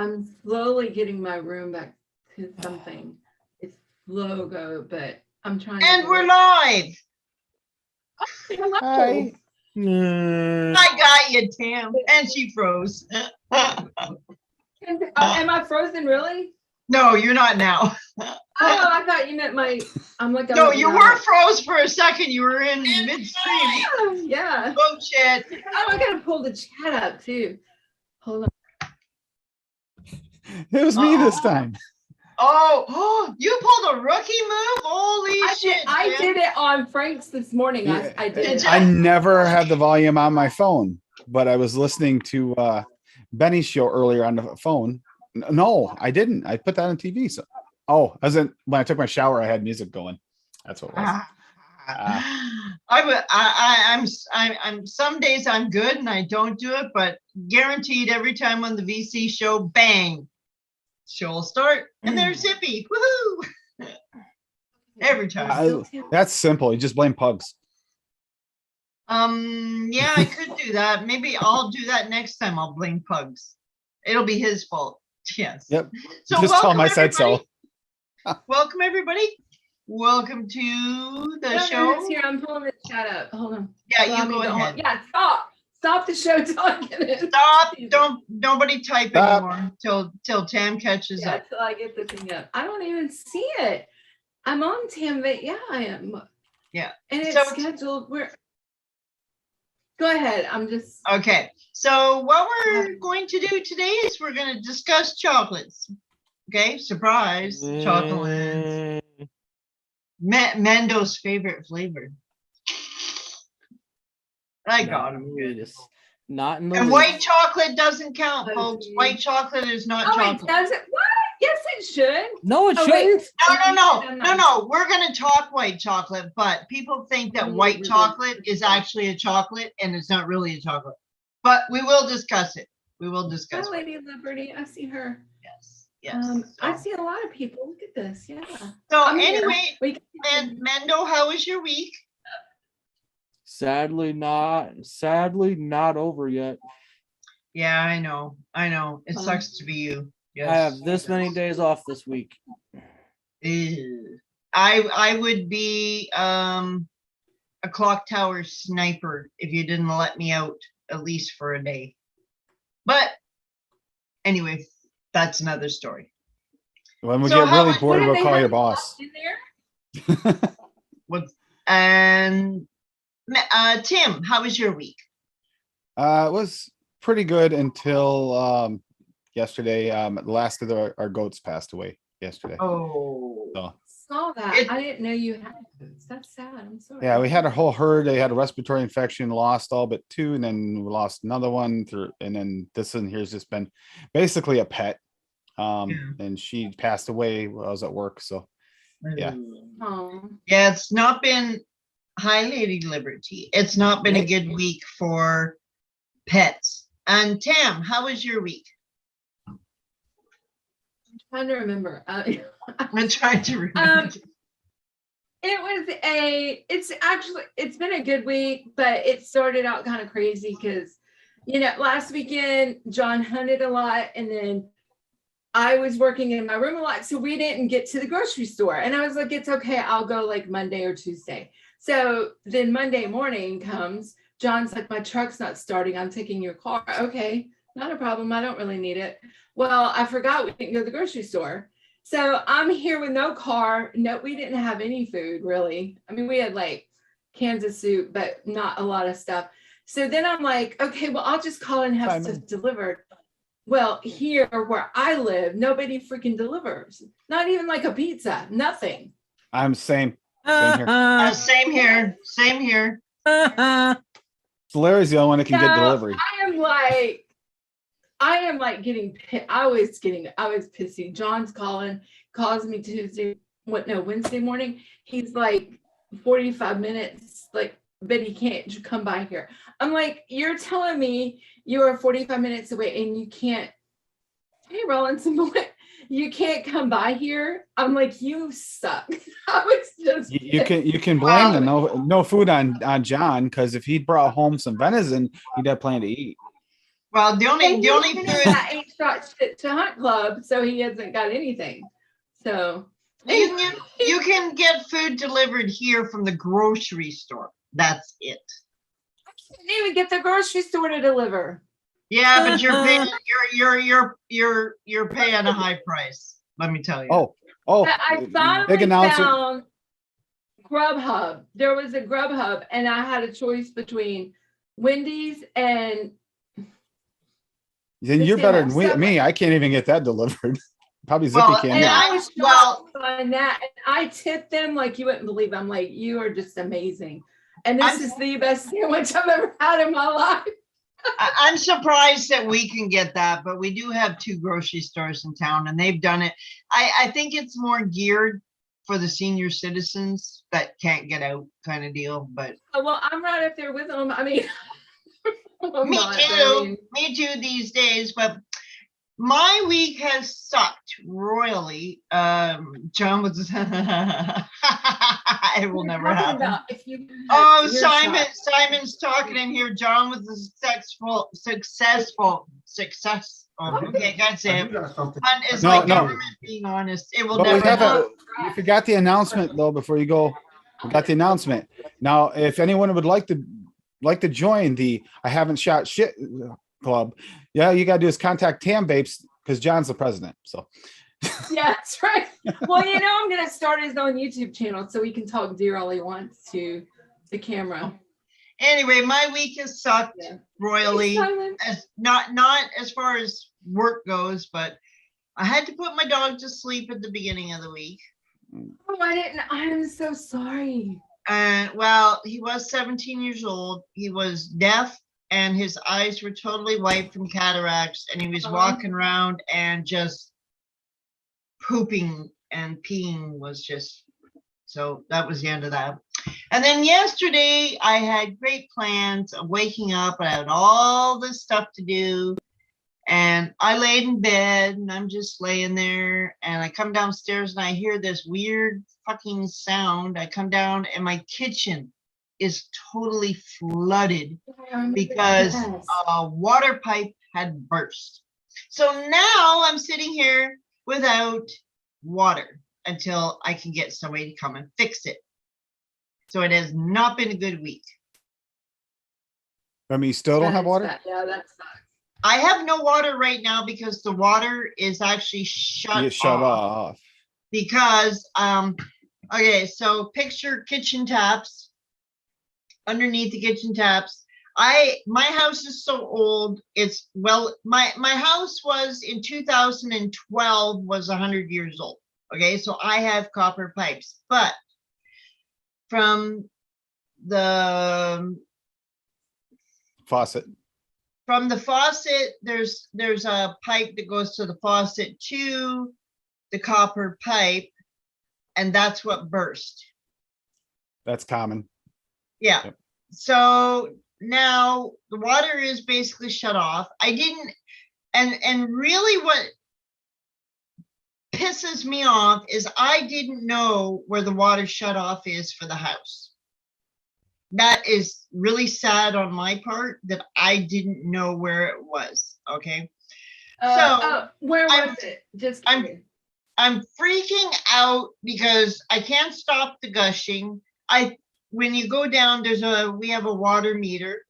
I'm slowly getting my room back to something. It's slow go, but I'm trying to. And we're live. Hello. Hi. I got you, Tam. And she froze. Am I frozen really? No, you're not now. Oh, I thought you meant my. No, you were froze for a second. You were in midstream. Yeah. Oh, shit. Oh, I gotta pull the chat up too. Hold on. It was me this time. Oh, you pulled a rookie move? Holy shit. I did it on Frank's this morning. Yeah, I did it. I never had the volume on my phone, but I was listening to Benny's show earlier on the phone. No, I didn't. I put that on TV. So, when I took my shower, I had music going. That's what it was. I'm some days I'm good and I don't do it, but guaranteed every time on the VC show, bang, show will start and there's Zippy. Woohoo! Every time. That's simple. You just blame Pugs. Yeah, I could do that. Maybe I'll do that next time. I'll blame Pugs. It'll be his fault. Yes. Yep. So just tell him I said so. Welcome everybody. Welcome to the show. Here, I'm pulling the chat up. Hold on. Yeah, you go ahead. Yeah, stop the show talking. Stop! Don't nobody type anymore till Tam catches up. Till I get the thing up. I don't even see it. I'm on Tam, but yeah, I am. Yeah. And it's scheduled. Go ahead. I'm just okay. So what we're going to do today is we're going to discuss chocolates. Okay, surprise, chocolates. Mando's favorite flavor. I got him good. Not in the and white chocolate doesn't count, folks. White chocolate is not chocolate. It doesn't. What? Yes, it should. No, it shouldn't. No. We're going to talk white chocolate, but people think that white chocolate is actually a chocolate and it's not really a chocolate. But we will discuss it. We will discuss. Oh, Lady Liberty, I see her. Yes. I see a lot of people. Look at this. Yeah. So anyway, Mando, how was your week? Sadly not over yet. Yeah, I know. It sucks to be you. Yes. I have this many days off this week. I would be a clock tower sniper if you didn't let me out at least for a day. But anyway, that's another story. When we get really bored, we'll call your boss. In there? And Tim, how was your week? It was pretty good until yesterday. The last of our goats passed away yesterday. Oh, so. Saw that. I didn't know you had goats. That's sad. I'm sorry. Yeah, we had a whole herd. They had a respiratory infection, lost all but 2, and then we lost another one and then this one here's just been basically a pet. And she passed away while I was at work. So yeah. Yeah, it's not been Lady Liberty. It's not been a good week for pets. And Tam, how was your week? I'm trying to remember. I'm trying to remember. It's been a good week, but it started out kind of crazy because, last weekend John hunted a lot and then I was working in my room a lot. So we didn't get to the grocery store and I was like, it's okay. I'll go like Monday or Tuesday. So then Monday morning comes, John's like, my truck's not starting. I'm taking your car. Okay, not a problem. I don't really need it. Well, I forgot we didn't go to the grocery store. So I'm here with no car. No, we didn't have any food really. I mean, we had like cans of soup, but not a lot of stuff. So then I'm like, okay, well, I'll just call and have stuff delivered. Well, here where I live, nobody freaking delivers. Not even like a pizza, nothing. I'm same here. Same here. Larry's the only one that can get delivery. I am like getting pissed. I was pissy. John's calls me Wednesday morning. He's like 45 minutes, like, but he can't come by here. I'm like, you're telling me you are 45 minutes away and you can't, hey Rollinson, you can't come by here. I'm like, you suck. I was just you can blame the no food on John, because if he'd brought home some venison, he'd have plenty to eat. Well, the only Even food that ain't shot shit to Hunt Club, so he hasn't got anything. So you can get food delivered here from the grocery store. That's it. I can't even get the grocery store to deliver. Yeah, but you're paying you're paying a high price. Let me tell you. Oh, But I big finally announcement. found Grubhub. There was a Grubhub, and I had a choice between Wendy's and Then you're better than me. I can't even get that delivered. Probably Zippy Well, can. and Yeah. I was shocked by that. And I tipped them like you wouldn't believe. I'm like, you are just amazing. And this is the best sandwich I've ever had in my life. I'm surprised that we can get that, but we do have 2 grocery stores in town and they've done it. I think it's more geared for the senior citizens that can't get out kind of deal, but Well, I'm right up there with them. I mean, I'm me not, too. but I mean, Me too these days, but my week has sucked royally. John was it will we're talking talking happen. about if you Oh, you're Simon's talking in here. John was a success. Oh, okay, God save. It's No, like no. government being honest. It will But we never have happen. you forgot the announcement though. Before you go, we got the announcement. Now, if anyone would like to join the I haven't shot shit club, yeah, you got to do is contact Tam Vapes because John's the president. So yeah, that's right. Well, I'm gonna start his own YouTube channel so he can talk deer all he wants to the camera. Anyway, my week has sucked Yeah. royally. Thanks, Simon. As not as far as work goes, but I had to put my dog to sleep at the beginning of the week. Oh, I didn't. I'm so sorry. And well, he was 17 years old. He was deaf and his eyes were totally white from cataracts. And he was walking around and just pooping and peeing was just, so that was the end of that. And then yesterday I had great plans of waking up. I had all this stuff to do. And I laid in bed and I'm just laying there and I come downstairs and I hear this weird fucking sound. I come down and my kitchen is totally flooded because Yes. a water pipe had burst. So now I'm sitting here without water until I can get somebody to come and fix it. So it has not been a good week. I mean, you still don't have water. Yeah, that sucks. I have no water right now because the water is actually shut off. Because okay, so picture kitchen taps. Underneath the kitchen taps, my house is so old. It's my house was in 2012 was 100 years old. Okay, so I have copper pipes, but from the Faucet. From the faucet, there's a pipe that goes to the faucet to the copper pipe, and that's what burst. That's common. Yeah. Yep. So now the water is basically shut off. I didn't, and really what pisses me off is I didn't know where the water shut off is for the house. That is really sad on my part that I didn't know where it was. Okay. Where was it? I'm freaking out because I can't stop the gushing. When you go down, we have a water meter,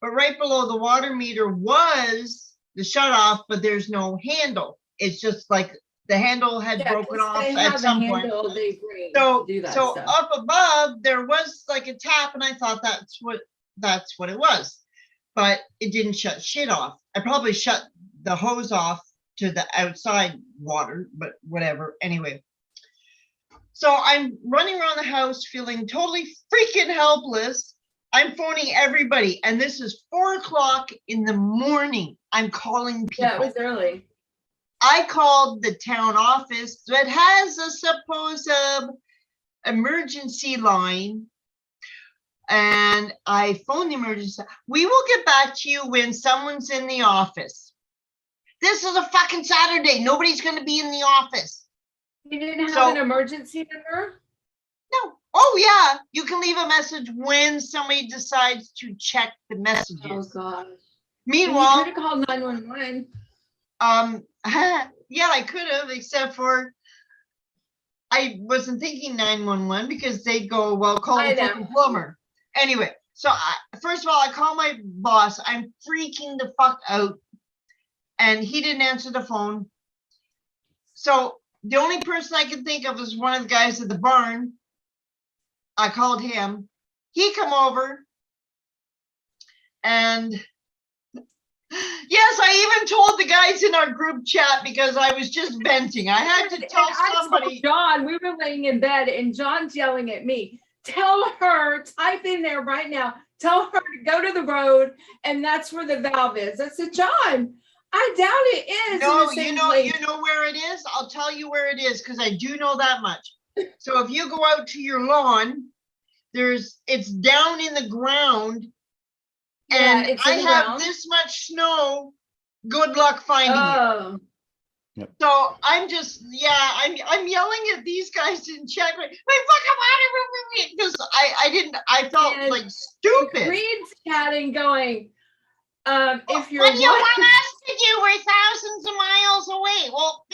but right below the water meter was the shut off, but there's no handle. It's just like the handle had broken off at some point. So up above there was like a tap, and I thought that's what it was, but it didn't shut shit off. I probably shut the hose off to the outside water, but whatever. Anyway, so I'm running around the house feeling totally freaking helpless. I'm phoning everybody, and this is 4 o'clock in the morning. I'm calling people. Yeah, it was early. I called the town office that has a supposed emergency line, and I phoned the emergency. We will get back to you when someone's in the office. This is a fucking Saturday. Nobody's going to be in the office. You didn't have an emergency number? No. Oh, yeah. You can leave a message when somebody decides to check the messages. Oh, gosh. You could Meanwhile, have called 911. yeah, I could have, except for I wasn't thinking 911 because they'd go, well, call I the know. fucking plumber. Anyway, so first of all, I call my boss. I'm freaking the fuck out. And he didn't answer the phone. So the only person I could think of was one of the guys at the barn. I called him. He come over. And yes, I even told the guys in our group chat because I was just venting. I had to tell And I somebody. told John, we were laying in bed and John's yelling at me. Tell her, type in there right now. Tell her to go to the road, and that's where the valve is. I said, John, I doubt it is. in No, the same you place." know where it is. I'll tell you where it is because I do know that much. So if you go out to your lawn, it's down in the ground, Yeah, and it's I in the have ground. this much snow. Good luck finding it. Oh, So I'm just, I'm yelling at these guys in chat. Wait, fucking water, because I felt And- like stupid. Reed's chatting going, if you're What do you what? want us to do? We're thousands of miles away. Well,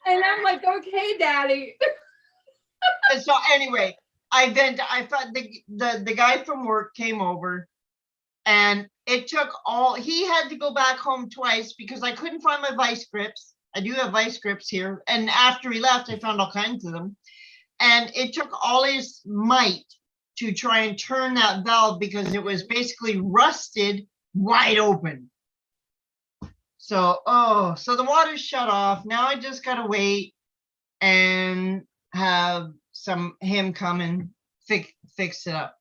And I'm like, okay, daddy. and so anyway, I thought the guy from work came over, and it took he had to go back home twice because I couldn't find my vice grips. I do have vice grips here. And after he left, I found all kinds of them. And it took all his might to try and turn that valve because it was basically rusted wide open. So, so the water's shut off. Now I just gotta wait and have him come and fix it up.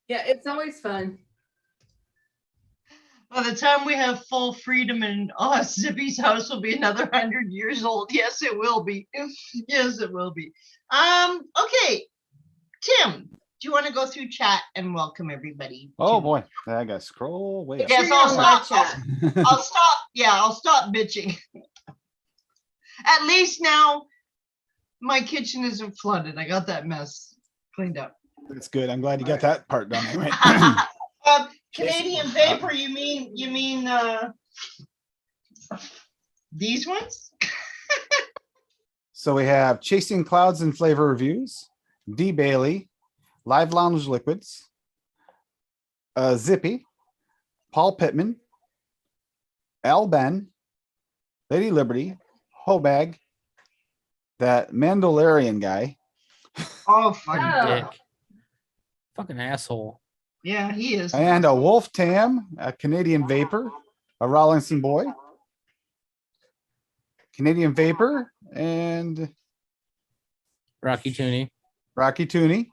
Yeah, it's always fun. By the time we have full freedom and Zippy's house will be another 100 years old. Yes, it will be. Yes, it will be. Okay, Tim, do you want to go through chat and welcome everybody? Oh boy, I gotta scroll way up. Yes, Sure, I'll you're on my stop. chat. I'll stop. Yeah, I'll stop bitching. At least now my kitchen isn't flooded. I got that mess cleaned up. That's good. I'm glad you got that part done. Anyway. Canadian vapor, you mean these ones? So we have Chasing Clouds and Flavor Reviews, D. Bailey, Live Lounge Liquids, Zippy, Paul Pittman, Al Ben, Lady Liberty, Hobag, that Mandalorian guy, Oh, fucking Oh. Dick. Fucking asshole. yeah, he is. and a Wolf Tam, a Canadian Vapor, a Rawlinson Boy, Canadian Vapor, and Rocky Tooney. Rocky Tooney,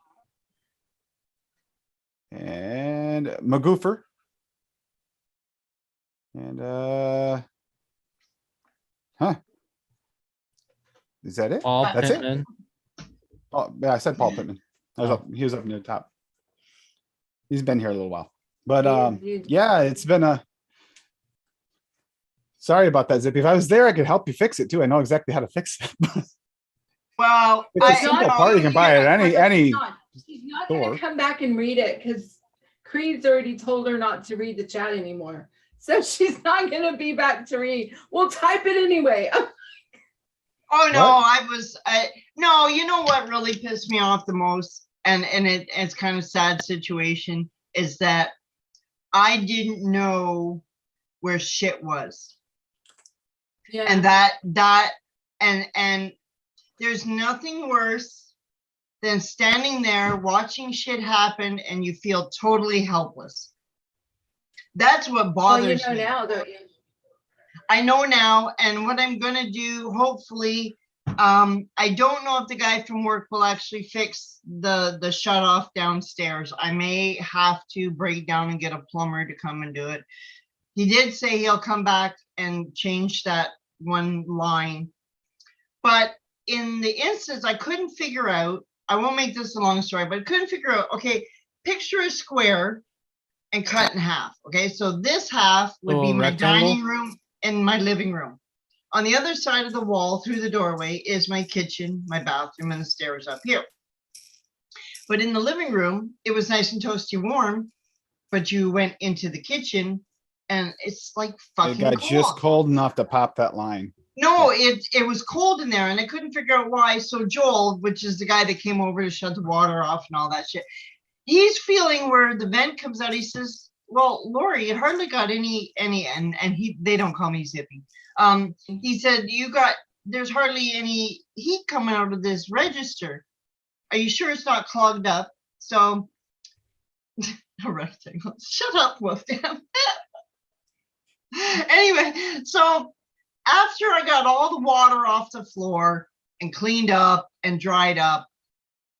and Magoofer, and is that it? Paul That's it. Pittman. Oh, yeah, I said Paul Pittman. He was up near the top. He's been here a little while, but yeah, it's been a. Sorry about that, Zippy. If I was there, I could help you fix it too. I know exactly how to fix it. Well, It's a simple part you can buy at any. She's not store. gonna come back and read it because Creed's already told her not to read the chat anymore. So she's not gonna be back to read. We'll type it anyway. Oh no, What? no, you know what really pissed me off the most, and it's kind of sad situation, is that I didn't know where shit was. Yeah. And that and there's nothing worse than standing there watching shit happen and you feel totally helpless. That's what bothers me. now, don't you? I know now, and what I'm gonna do, hopefully, I don't know if the guy from work will actually fix the shut off downstairs. I may have to break down and get a plumber to come and do it. He did say he'll come back and change that one line, but in the instance, I couldn't figure out. I won't make this a long story, but I couldn't figure out. Okay, picture a square and cut in half. Okay, so this half would be my dining room and my living room. On the other side of the wall through the doorway is my kitchen, my bathroom, and the stairs up here. But in the living room, it was nice and toasty warm. but you went into the kitchen and it's like It fucking got cold. just cold enough to pop that line. No, it was cold in there and I couldn't figure out why. So Joel, which is the guy that came over to shut the water off and all that shit, he's feeling where the vent comes out. He says, well, Lori, it hardly got any, and they don't call me Zippy. He said, there's hardly any heat coming out of this register. Are you sure it's not clogged up? So, a rectangle. Shut up, Wolfgang. Anyway, so after I got all the water off the floor and cleaned up and dried up,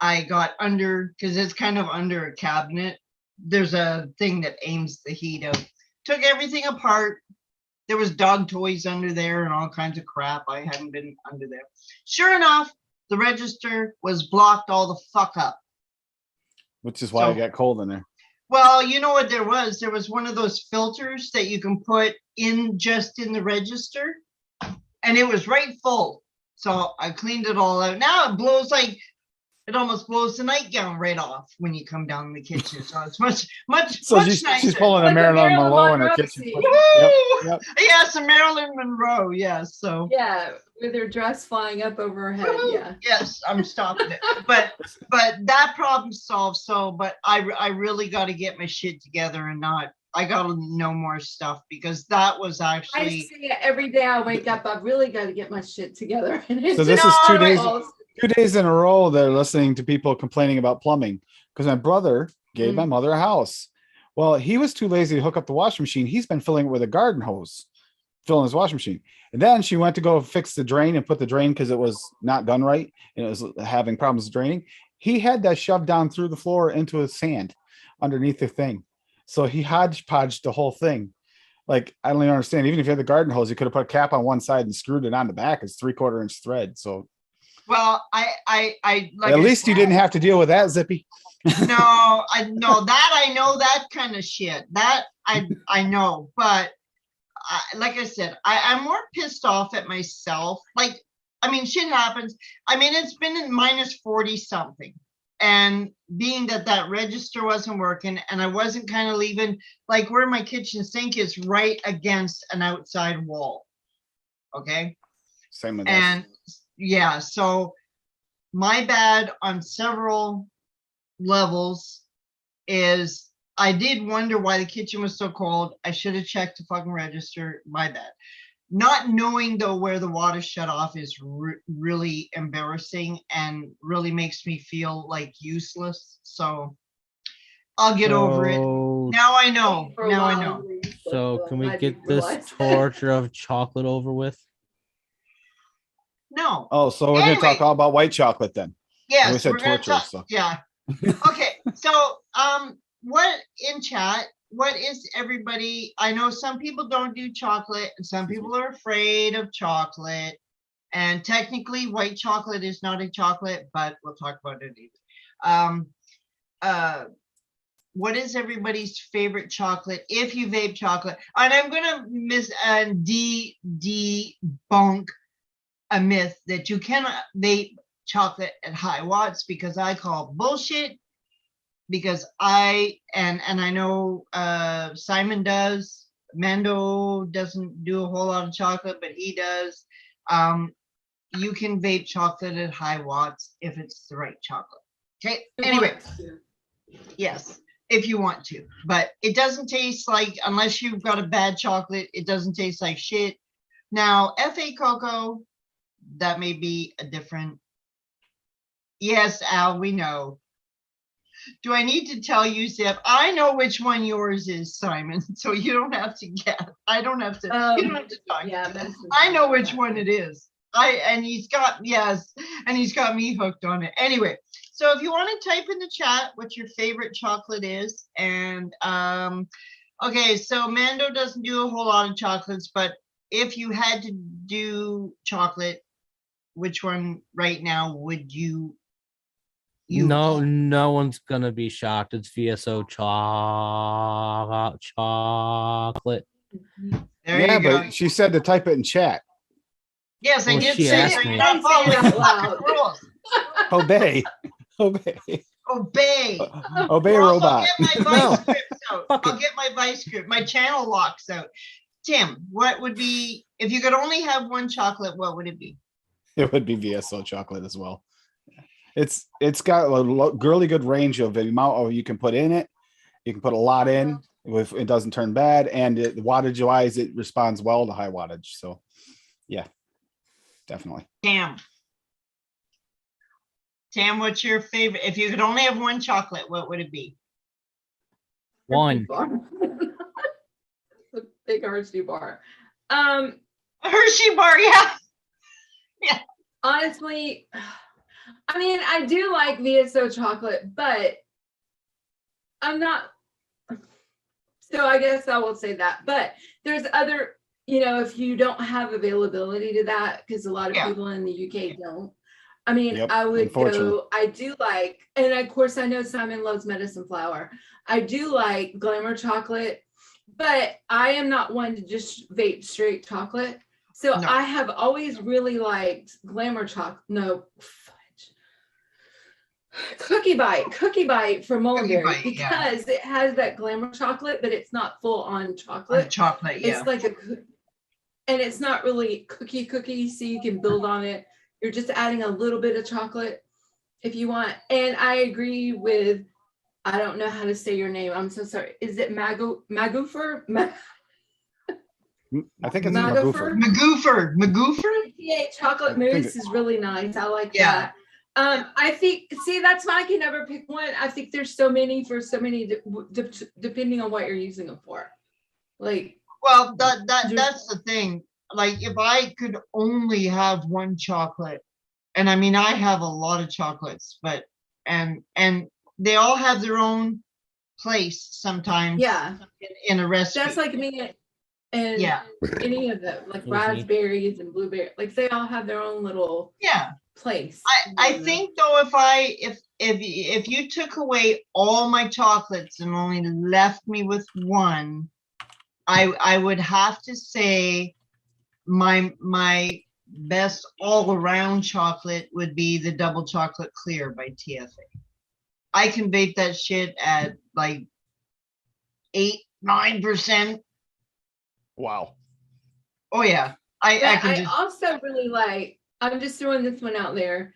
I got under, because it's kind of under a cabinet. There's a thing that aims the heat out. Took everything apart. There was dog toys under there and all kinds of crap. I hadn't been under there. Sure enough, the register was blocked all the fuck up. Which is why So- it got cold in there. Well, you know what there was? There was one of those filters that you can put in just in the register, and it was right full. So I cleaned it all out. Now it blows like, it almost blows the nightgown right off when you come down the kitchen. So it's much So nicer. she's pulling a Like a Marilyn Marilyn Monroe in her Monroe kitchen. scene. Yep, Woo! yep. Yes, a Marilyn Monroe. Yes. So Yeah, with her dress flying up over her head. woo, Yeah. yes, I'm stopping it. But that problem solved. So, but I really got to get my shit together and not. I got to know more stuff because that was I actually. see it every day I wake up. I've really got to get my shit together. And it's So this is No, 2 no, days. all- 2 days in a row they're listening to people complaining about plumbing because my brother gave Mm. my mother a house. Well, he was too lazy to hook up the washing machine. He's been filling it with a garden hose, filling his washing machine. And then she went to go fix the drain and put the drain because it was not done right and it was having problems draining. He had that shoved down through the floor into his sand underneath the thing. So he hodgepodged the whole thing. Like, I don't even understand. Even if you had the garden hose, you could have put a cap on one side and screwed it on the back. It's 3/4 inch thread. So Well, I like at I least you said, didn't have to deal with that, Zippy. No, I know that kind of shit. That I know, but like I said, I'm more pissed off at myself. Like, I mean, shit happens. I mean, it's been in minus 40 something. And being that register wasn't working and I wasn't kind of leaving, like where my kitchen sink is right against an outside wall. Okay. Same with us. And yeah, so my bad on several levels is I did wonder why the kitchen was so cold. I should have checked the fucking register. My bad. Not knowing though where the water shut off is really embarrassing and really makes me feel like useless. So I'll get over it. So- Now I know. For a Now I while, know. we used to, So can we glad get you this realized. torture of chocolate over with? No. Oh, so we're gonna Anyway. talk all about white chocolate then. Yes, we said we're gonna torture, talk. so. Yeah. Okay. So, what in chat? What is everybody? I know some people don't do chocolate, and some people are afraid of chocolate. And technically, white chocolate is not a chocolate, but we'll talk about it either. What is everybody's favorite chocolate? If you vape chocolate, and I'm gonna debunk a myth that you cannot vape chocolate at high watts because I call bullshit. Because I know Simon does. Mando doesn't do a whole lot of chocolate, but he does. You can vape chocolate at high watts if it's the right chocolate. Okay. Anyway, yes, if you want to, but it doesn't taste like, unless you've got a bad chocolate, it doesn't taste like shit. Now, FA cocoa, that may be a different. Yes, Al, we know. Do I need to tell you, Zip? I know which one yours is, Simon. So you don't have to get. I don't have to. You don't have to talk. Yeah, medicine. I know which one it is. He's got me hooked on it. Anyway, so if you want to type in the chat what your favorite chocolate is, and okay, so Mando doesn't do a whole lot of chocolates, but if you had to do chocolate, which one right now would you use? No one's gonna be shocked. It's VSO chocolate. There Yeah, you go. but she said to type it in chat. Yes, I Well, did she say asked so. me. You're not Say it following out the loud. rules. Obey. Obey. Obey. Obey Or else robot. I'll get my No. vice grips out. Fuck I'll it. get my vice grip, my channel locks out. Tim, what would be, if you could only have one chocolate, what would it be? It would be VSO chocolate as well. It's got a really good range of the amount of you can put in it. You can put a lot in if it doesn't turn bad, and wattage wise, it responds well to high wattage. So, yeah, definitely. Tam, what's your favorite? If you could only have one chocolate, what would it be? One. The big Hershey bar. Hershey bar, yeah. Honestly, I mean, I do like VSO chocolate, but I'm not. So I guess I will say that. But there's other, if you don't have availability to that, because a lot of Yeah. people in the UK don't. I mean, Yep, I would unfortunately. go, I do like, and of course I know Simon loves medicine flower. I do like glamour chocolate, but I am not one to just vape straight chocolate. So No. I have always really liked glamour chocolate. No, fudge. Cookie Bite from Mulberry, Bite, yeah. because it has that glamour chocolate, but it's not full on chocolate. Chocolate, yeah. It's like and it's not really cookie, so you can build on it. You're just adding a little bit of chocolate if you want. And I agree with, I don't know how to say your name. I'm so sorry. Is it Magoofer? I think it's Magoofer? Magoofer. Magoofer? Yeah, chocolate I think mousse is really nice. I like Yeah. that. I think, see, that's why I can never pick one. I think there's so many for so many, depending on what you're using them for. Like, Well, that's the thing. Like, if I could only have one chocolate, and I mean, I have a lot of chocolates, but and they all have their own place sometimes. yeah, in a recipe. that's like me and Yeah. any of them, like Easy. raspberries and blueberry, like they all have their own little Yeah. place. I think though, if you took away all my chocolates and only left me with one, I would have to say my best all around chocolate would be the double chocolate clear by TFA. I can bake that shit at like 8-9%. Wow. Oh yeah. I But can I just also really like, I'm just throwing this one out there.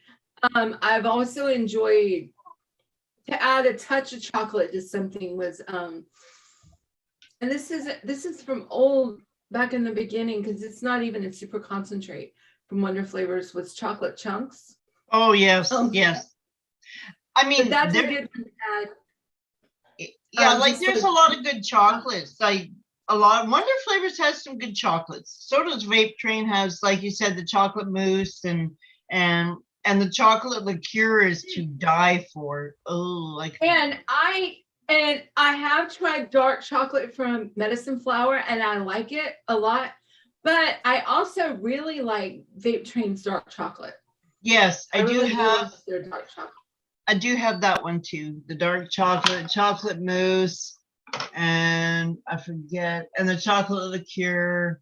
I've also enjoyed to add a touch of chocolate to something was, and this is from old, back in the beginning, because it's not even a super concentrate from Wonder Flavors, was chocolate chunks. oh yes, Yes. I mean, But that's a there- good one to add. yeah, like just there's like- a lot of good chocolates. Like a lot. Wonder Flavors has some good chocolates. So does Vape Train has, like you said, the chocolate mousse and the chocolate liqueur is to die for. Oh, like And I have tried dark chocolate from Medicine Flower, and I like it a lot. But I also really like Vape Train's dark chocolate. yes, I do really have. love their dark chocolate. I do have that one too. The dark chocolate mousse, and I forget, and the chocolate liqueur.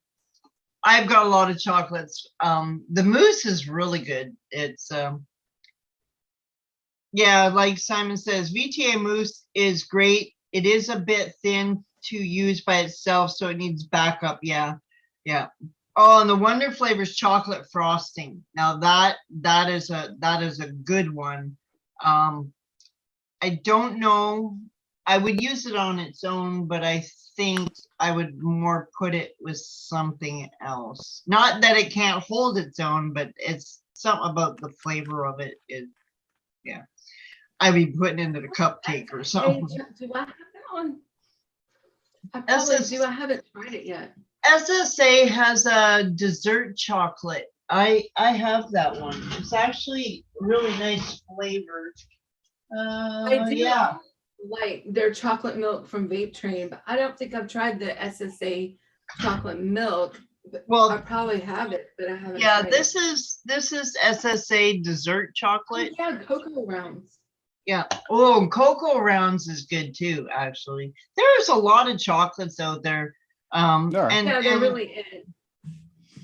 I've got a lot of chocolates. The mousse is really good. It's yeah, like Simon says, VTA mousse is great. It is a bit thin to use by itself, so it needs backup. Yeah, yeah. Oh, and the Wonder Flavors chocolate frosting. Now that is a good one. I don't know. I would use it on its own, but I think I would more put it with something else. Not that it can't hold its own, but it's something about the flavor of it. Yeah. I'd be putting it into the cupcake or Hey, something. do I have that one? I probably SS do. I haven't tried it yet. SSA has a dessert chocolate. I have that one. It's actually really nice flavor. I do Yeah. like their chocolate milk from Vape Train, but I don't think I've tried the SSA chocolate milk. But Well, I probably have it, but I haven't. yeah, tried this it. is SSA dessert Oh, chocolate. yeah, cocoa rounds. Yeah. Oh, and Cocoa Rounds is good too, actually. There's a lot of chocolates out there. There are. And, Yeah, they're and really in.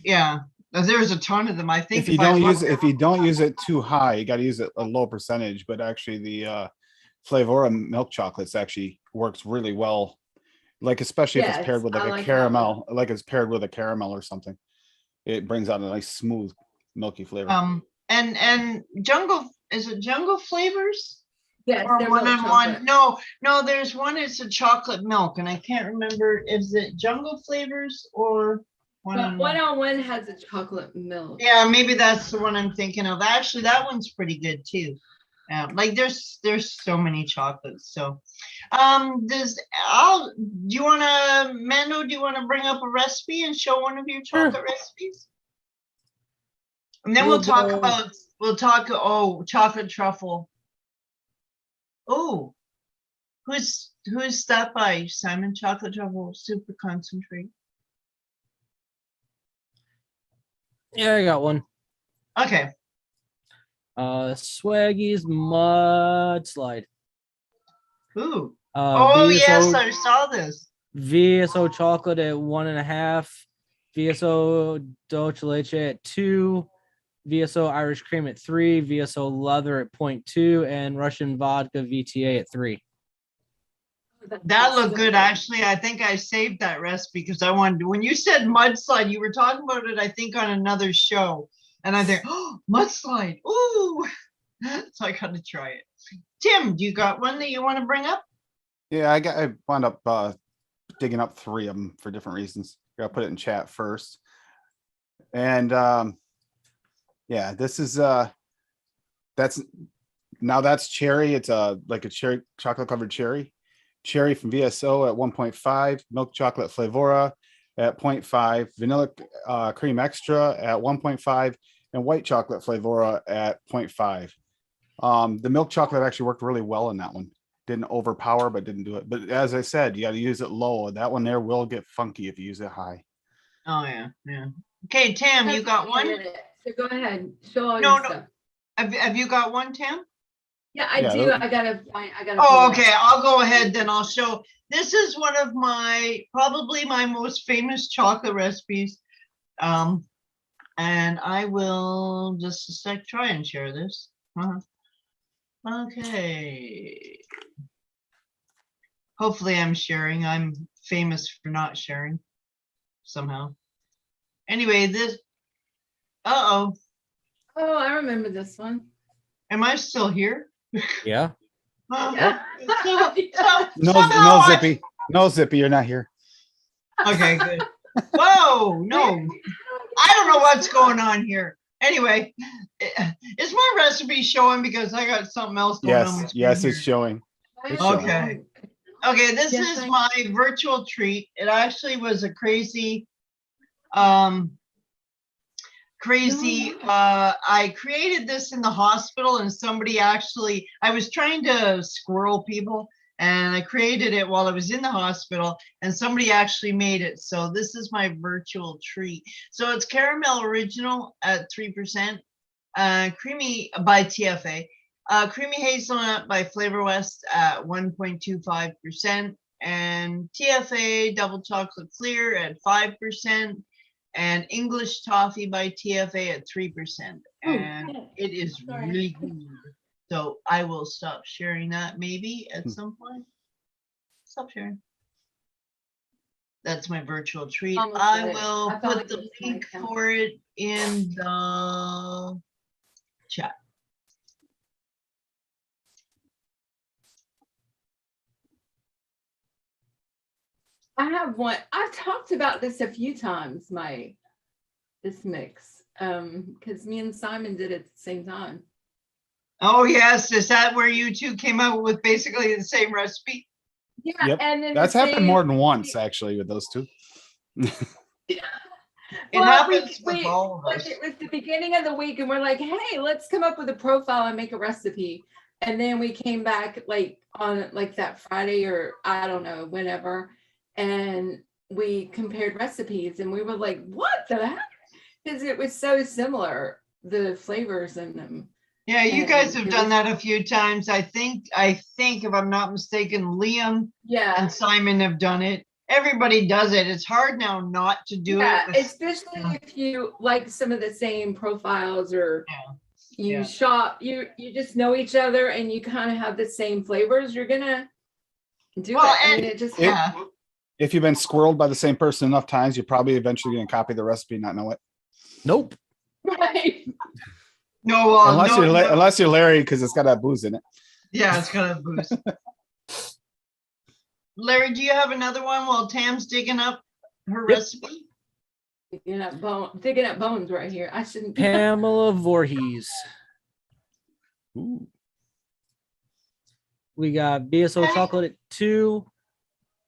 yeah, there's a ton of them. I think If you don't use it too high, you got to use it a low percentage. But actually, Flavora milk chocolates actually works really well. Like especially if it's paired Yes, with I like a like that one. caramel, like it's paired with a caramel or something. It brings out a nice smooth milky flavor. And is it jungle flavors? Yes, Or they're one milk on one? chocolate. No, there's one, it's a chocolate milk, and I can't remember, is it jungle flavors or one on one? One-on-one has a chocolate milk. Yeah, maybe that's the one I'm thinking of. Actually, that one's pretty good too. Like there's so many chocolates. So do you wanna, Mando, do you wanna bring up a recipe and show one of your chocolate recipes? And then we'll talk chocolate truffle. Oh, who's that by? Simon, chocolate truffle super concentrate. Yeah, I got one. Okay. Swaggy's Mudslide. Ooh. Oh yes, VSO I saw this. VSO chocolate at 1.5, VSO Dolce Leche at 2, VSO Irish cream at 3, VSO leather at 0.2, and Russian vodka VTA at 3. That looked good, actually. I think I saved that recipe because I wanted to. When you said mudslide, you were talking about it, I think, on another show. And I think, oh, mudslide. Ooh. So I got to try it. Tim, do you got one that you want to bring up? Yeah, I wound up digging up 3 of them for different reasons. I'll put it in chat first. And yeah, this is that's cherry. It's like a cherry chocolate covered cherry. Cherry from VSO at 1.5, milk chocolate Flavora at 0.5, vanilla cream extra at 1.5, and white chocolate Flavora at 0.5. The milk chocolate actually worked really well in that one. Didn't overpower, but didn't do it. But as I said, you got to use it low. That one there will get funky if you use it high. Oh yeah, yeah. Okay, Tam, you got one? So go ahead. Show all No, your stuff. Have you got one, Tam? Yeah, I Yeah, do. those- I gotta find. Oh, okay. I'll go ahead then. I'll show. This is one of probably my most famous chocolate recipes. And I will just a sec try and share this. Okay. Hopefully I'm sharing. I'm famous for not sharing somehow. Anyway, uh-oh. Oh, I remember this one. Am I still here? Yeah. Yeah. No, Zippy. No, Zippy, you're not here. Okay, good. Whoa, no. I don't know what's going on here. Anyway, is my recipe showing because I got something else going on? Yes, it's showing. It's showing. Okay. Okay, this Yes, is I- my virtual treat. It actually was a crazy, I created this in the hospital and somebody actually, I was trying to squirrel people and I created it while I was in the hospital and somebody actually made it. So this is my virtual treat. So it's caramel original at 3%, creamy by TFA, creamy hazelnut by Flavor West at 1.25%, and TFA double chocolate clear at 5%. And English toffee by TFA at 3%. And it is really good. So I will stop sharing that maybe at some point. Stop sharing. That's my virtual treat. Almost I got it. will I thought put it the was link my for it in the chat. I have one. I've talked about this a few times, this mix. Because me and Simon did it at the same time. Oh yes, is that where you two came out with basically the same recipe? Yeah, Yep. and then That's the happened same- more than once actually with those two. It Well, happens with all of like us. it was the beginning of the week, and we're like, "Hey, let's come up with a profile and make a recipe." And then we came back like on like that Friday or I don't know, whenever, and we compared recipes, and we were like, "What the heck?" Because it was so similar, the flavors in them. Yeah, you And guys have it done was- that a few times. I think if I'm not mistaken, Liam Yeah, and Simon have done it. Everybody does it. It's hard now not to do yeah, it. especially if you like some of the same profiles or you Yeah. shop, you just know each other and you kind of have the same flavors, you're gonna do Well, it. I mean, and- it just Yeah. If you've been squirreled by the same person enough times, you're probably eventually going to copy the recipe, and not know it. Nope. right. No, well, unless no, you're no. unless you're Larry, because it's got that booze in it. Yeah, it's gonna boost. Larry, do you have another one while Tam's digging up her Yep. recipe? Digging up bones right here. I shouldn't. Pamela Voorhees. Ooh. We got BSO chocolate at 2,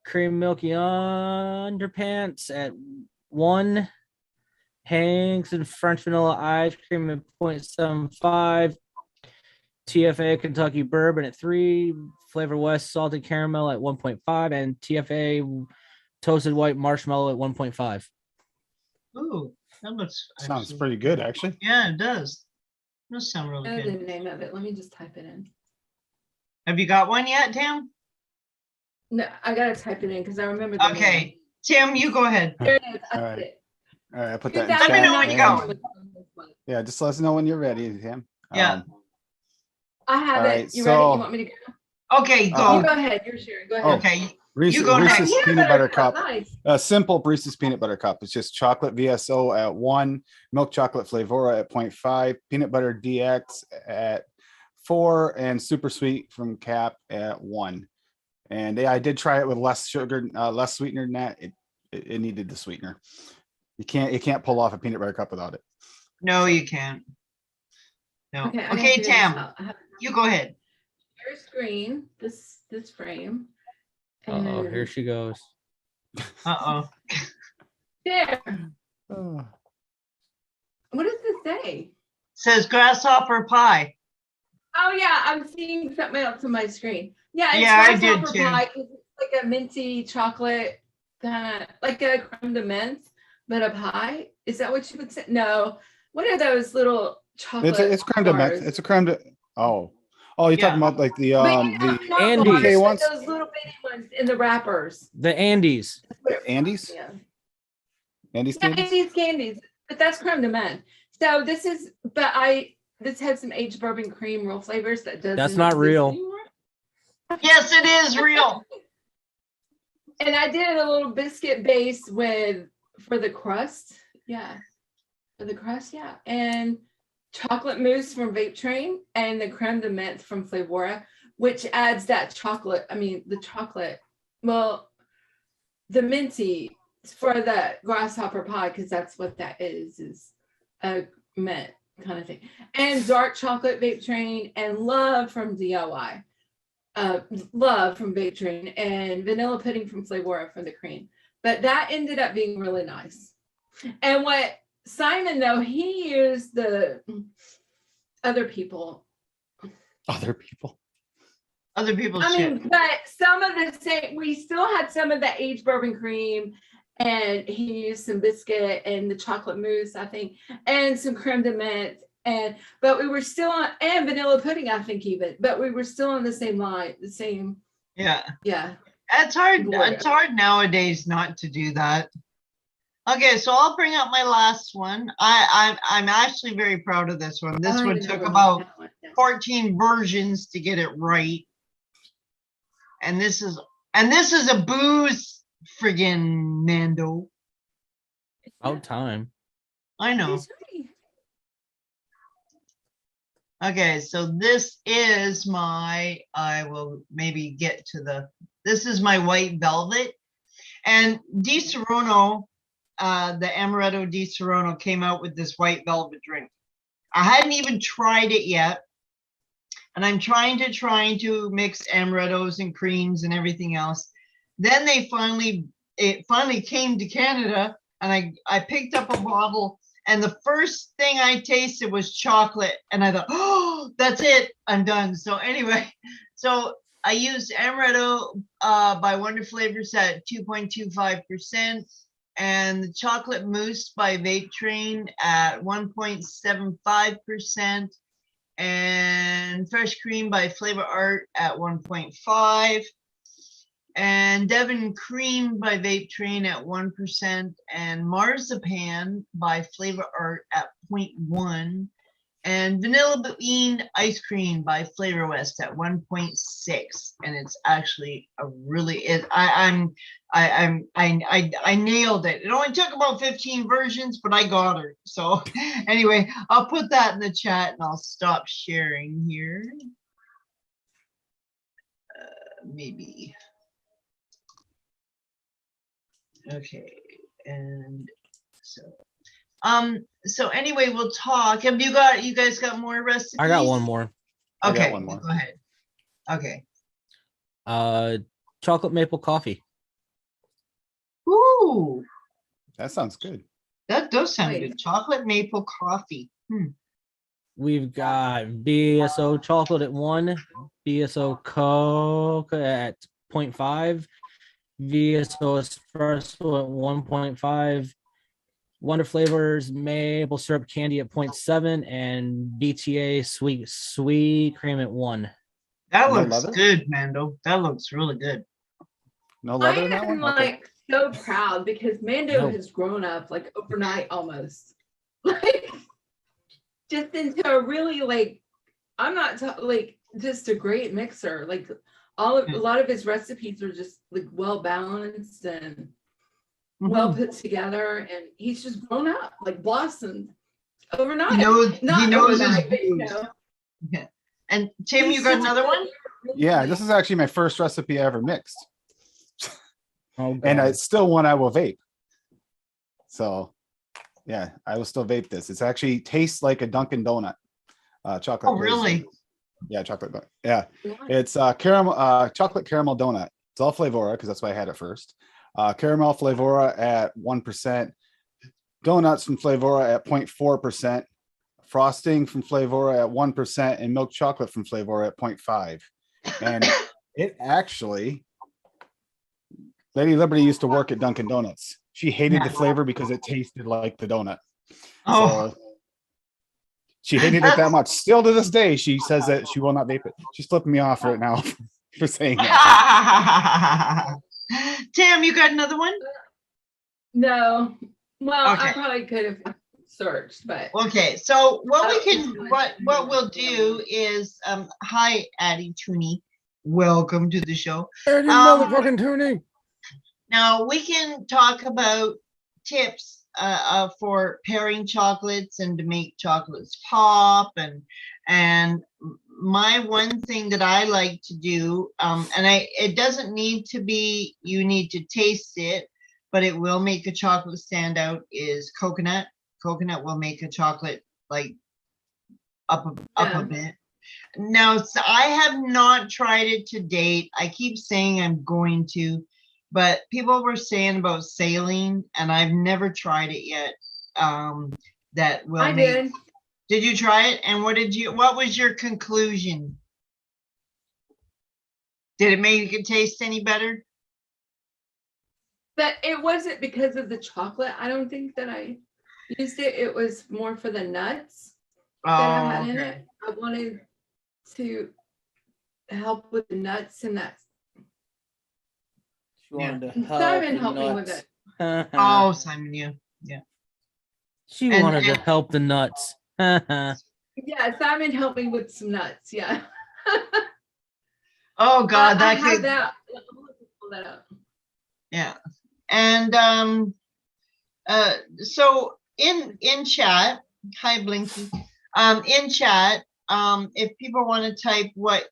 cream milky underpants at 1, Hanks and French vanilla ice cream at 0.75, TFA Kentucky bourbon at 3, Flavor West salted caramel at 1.5, and TFA toasted white marshmallow at 1.5. Ooh, that looks Sounds actually- pretty good, actually. Yeah, it does. Does sound really I know the good. name of it. Let me just type it in. Have you got one yet, Tam? No, I gotta type it in because I remember the Okay, name. Tim, you go ahead. There it is. I All see right. it. All right, I put that in Let me chat. know when you and- go. Yeah, just let us know when you're ready, Tim. Yeah. I have All it. right, You ready? so- You want me to go? Okay, You go. go ahead. You're sharing. Go Oh, ahead. Okay, Reese's, go next. Reese's Peanut peanut butter cup. Nice. A simple Reese's peanut butter cup. It's just chocolate VSO at 1, milk chocolate Flavora at 0.5, peanut butter DX at 4, and super sweet from Cap at 1. And yeah, I did try it with less sugar, less sweetener than that. It needed the sweetener. You can't pull off a peanut butter cup without it. no, you can't. No. Okay. I gotta Okay, figure this Tam, out. I have you go ahead. your screen. This frame. Oh, And here she goes. Uh-oh. there. Oh. What does this say? Says grasshopper pie. Oh yeah, I'm seeing something else on my screen. Yeah, it's Yeah, I did grasshopper too. pie 'cause it's like a minty chocolate kind of like a creme de menthe, but a pie. Is that what you would say? No. What are those little chocolate? It's creme de menthe. bars? It's a creme de. Oh, you're Yeah. talking about like the But the not Andes. bars, UK but ones? those little bitty ones in the wrappers. The Andes. Andes. Yeah. Andes Yeah, candies. Andes candies, but that's creme de menthe. So this is, this has some aged bourbon cream real flavors that doesn't. That's not exist real. anymore. Yes, it is real. And I did a little biscuit base for the crust. Yeah. For the crust, yeah. And chocolate mousse from Vape Train and the creme de menthe from Flavora, which adds that chocolate. I mean, the chocolate, well, the minty for the grasshopper pie, because that's what that is a mint kind of thing. And dark chocolate Vape Train and love from DIY. Love from Vape Train and vanilla pudding from Flavora for the cream. But that ended up being really nice. And what Simon, though, he used the other people. Other people. Other people's I shit. mean, but some of the same, we still had some of the aged bourbon cream, and he used some biscuit and the chocolate mousse, I think, and some creme de menthe. But we were still on, and vanilla pudding, I think, even, but we were still on the same line, the same, Yeah. yeah. It's hard. Whatever. It's hard nowadays not to do that. Okay, so I'll bring up my last one. I'm actually very proud of this one. This I don't one even know took where about that one is. 14 versions to get it right. And this is a booze friggin' Nando. About time. I know. It's pretty- Okay, so this is my, I will maybe get to this is my white velvet. And Di Serono, the Amaretto Di Serono came out with this white velvet drink. I hadn't even tried it yet. And I'm trying to mix amarettos and creams and everything else. Then it finally came to Canada, and I picked up a bottle, and the first thing I tasted was chocolate, and I thought, oh, that's it, I'm done. So anyway, so I used amaretto by Wonder Flavors at 2.25%, and the chocolate mousse by Vape Train at 1.75%. And fresh cream by Flavor Art at 1.5, and Devon cream by Vape Train at 1%, and marzipan by Flavor Art at 0.1, And Vanilla Bean Ice Cream by Flavor West at 1.6, and it's actually a really I nailed it. It only took about 15 versions, but I got her. So anyway, I'll put that in the chat and I'll stop sharing here. Maybe. Okay, and so anyway, we'll talk. Have you guys got more recipes? I got one more. I got Okay, one more. go ahead. Okay. Chocolate maple coffee. Ooh, That sounds good. that does sound Wait. good. Chocolate maple coffee. We've got BSO chocolate at 1, BSO Coke at 0.5, VSO espresso at 1.5, Wonder Flavors maple syrup candy at 0.7, and BTA sweet cream at 1. That No looks leather? good, Mando. That looks really good. No I leather in that am one? Okay. like so proud because Mando No. has grown up like overnight almost. Like just into a really like I'm not like just a great mixer. Like a lot of his recipes are just like well balanced and well Mhm. put together, and he's just grown up, like blossomed overnight. He knows Not his overnight, but, you booze. know, Yeah. And Tim, he's you got just another one? really Yeah, like- this is actually my first recipe I ever mixed. Oh, God. And it's still one I will vape. So yeah, I will still vape this. It's actually tastes like a Dunkin' Donut. Chocolate. Oh, really? Yeah, chocolate. Yeah. It's caramel, chocolate caramel donut. It's all Flavora because that's why I had it first. Caramel Flavora at 1%. Donuts from Flavora at 0.4%. Frosting from Flavora at 1%, and milk chocolate from Flavora at 0.5. And it actually, Lady Liberty used to work at Dunkin' Donuts. She hated the flavor because it tasted like the donut. Oh, So she hated it that much. Still to this day, she says that she will not vape it. She's flipping me off right now for saying that. Tim, you got another one? No. Well, I Okay. probably could have searched, but Okay, so what we Oh, can, what we'll do is, hi, Addie Tooney, welcome to the show. motherfucking tuning. Now we can talk about tips for pairing chocolates and to make chocolates pop, and my one thing that I like to do, it doesn't need to be, you need to taste it, but it will make a chocolate stand out, is coconut. Coconut will make a chocolate like up a bit. Now, I have not tried it to date. I keep saying I'm going to, but people were saying about saline, and I've never tried it yet. That will I make. did. Did you try it? And what was your conclusion? Did it make it taste any better? But it wasn't because of the chocolate. I don't think that I used it. It was more for the nuts that I had in okay. it. I wanted to help with the nuts and that. She wanted to help Simon the helped me with nuts. it. Oh, Simon, you. She And- wanted to and- help the nuts. Yeah, Simon helped me with some nuts. Yeah. Oh God, I that have could. that. I'll pull that up. Yeah. And so in chat, hi Blinky. In chat, if people want to type what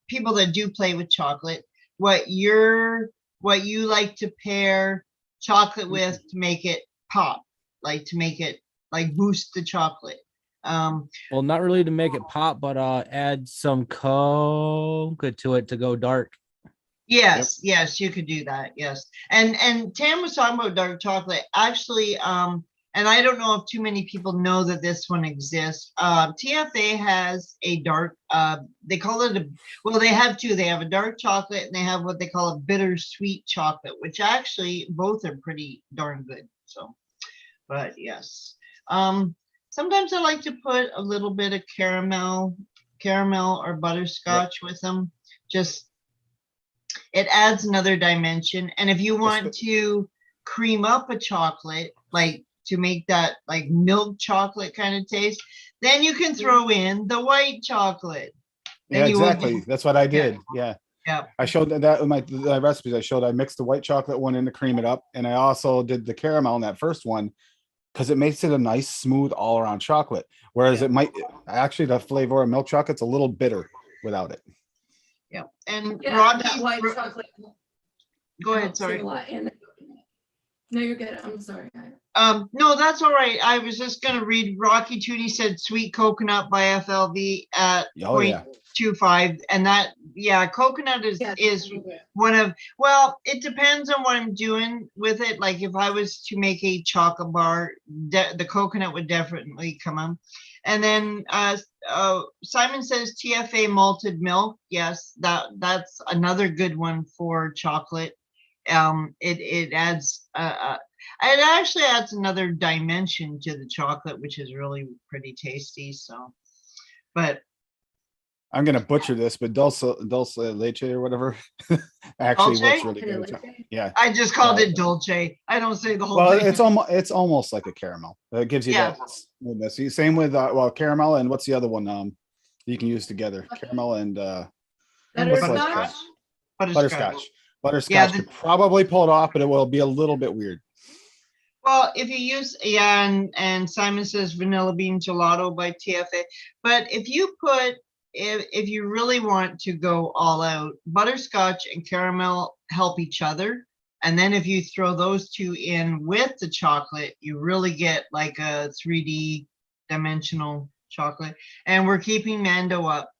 people that do play with chocolate, what you like to pair chocolate with to make it pop, like to make it like boost the chocolate. Well, not really to make it pop, but add some cocoa to it to go dark. Yes, yes, you could do that. Yes. And Tam was talking about dark chocolate. Actually, and I don't know if too many people know that this one exists. TFA has a dark, they call it they have two. They have a dark chocolate and they have what they call a bittersweet chocolate, which actually both are pretty darn good. So, but yes. Sometimes I like to put a little bit of caramel or butterscotch with them. Just it adds another dimension. And if you want to cream up a chocolate, like to make that like milk chocolate kind of taste. Then you can throw in the white chocolate. Yeah, Then you won't exactly. get- That's what I did. Yeah. Yeah. I showed that in my recipes. I showed I mixed the white chocolate one in to cream it up, and I also did the caramel in that first one because it makes it a nice, smooth, all around chocolate. Whereas Yeah. it might actually the flavor of milk chocolate's a little bitter without it. Yeah. And Yeah, Rocky, that white chocolate. go ahead. helps a Sorry. lot in it. No, you're good. I'm sorry. No, that's all right. I was just gonna read Rocky Tootie said sweet coconut by FLV at Oh yeah. 0.25, and that coconut is Yeah, is one of, well, it depends on what I'm doing with it. Like if I was to make a chocolate bar, the coconut would definitely come up. And then Simon says TFA malted milk. Yes, that's another good one for chocolate. It adds it actually adds another dimension to the chocolate, which is really pretty tasty. So, but I'm gonna butcher this, but dulce leche or whatever actually Dolce? works really good. Yeah. I just called it dolce. I don't say the whole Well, thing. it's almost like a caramel. It gives you Yeah. that smoothness. Same with caramel and what's the other one? You can use together. Caramel and what's the Butterscotch? last one? Butterscotch. Butterscotch could probably pull it off, but it will be a little bit weird. Well, if you use, and Simon says vanilla bean gelato by TFA, but if you put, if you really want to go all out, butterscotch and caramel help each other. And then if you throw those two in with the chocolate, you really get like a 3D dimensional chocolate. And we're keeping Mando up.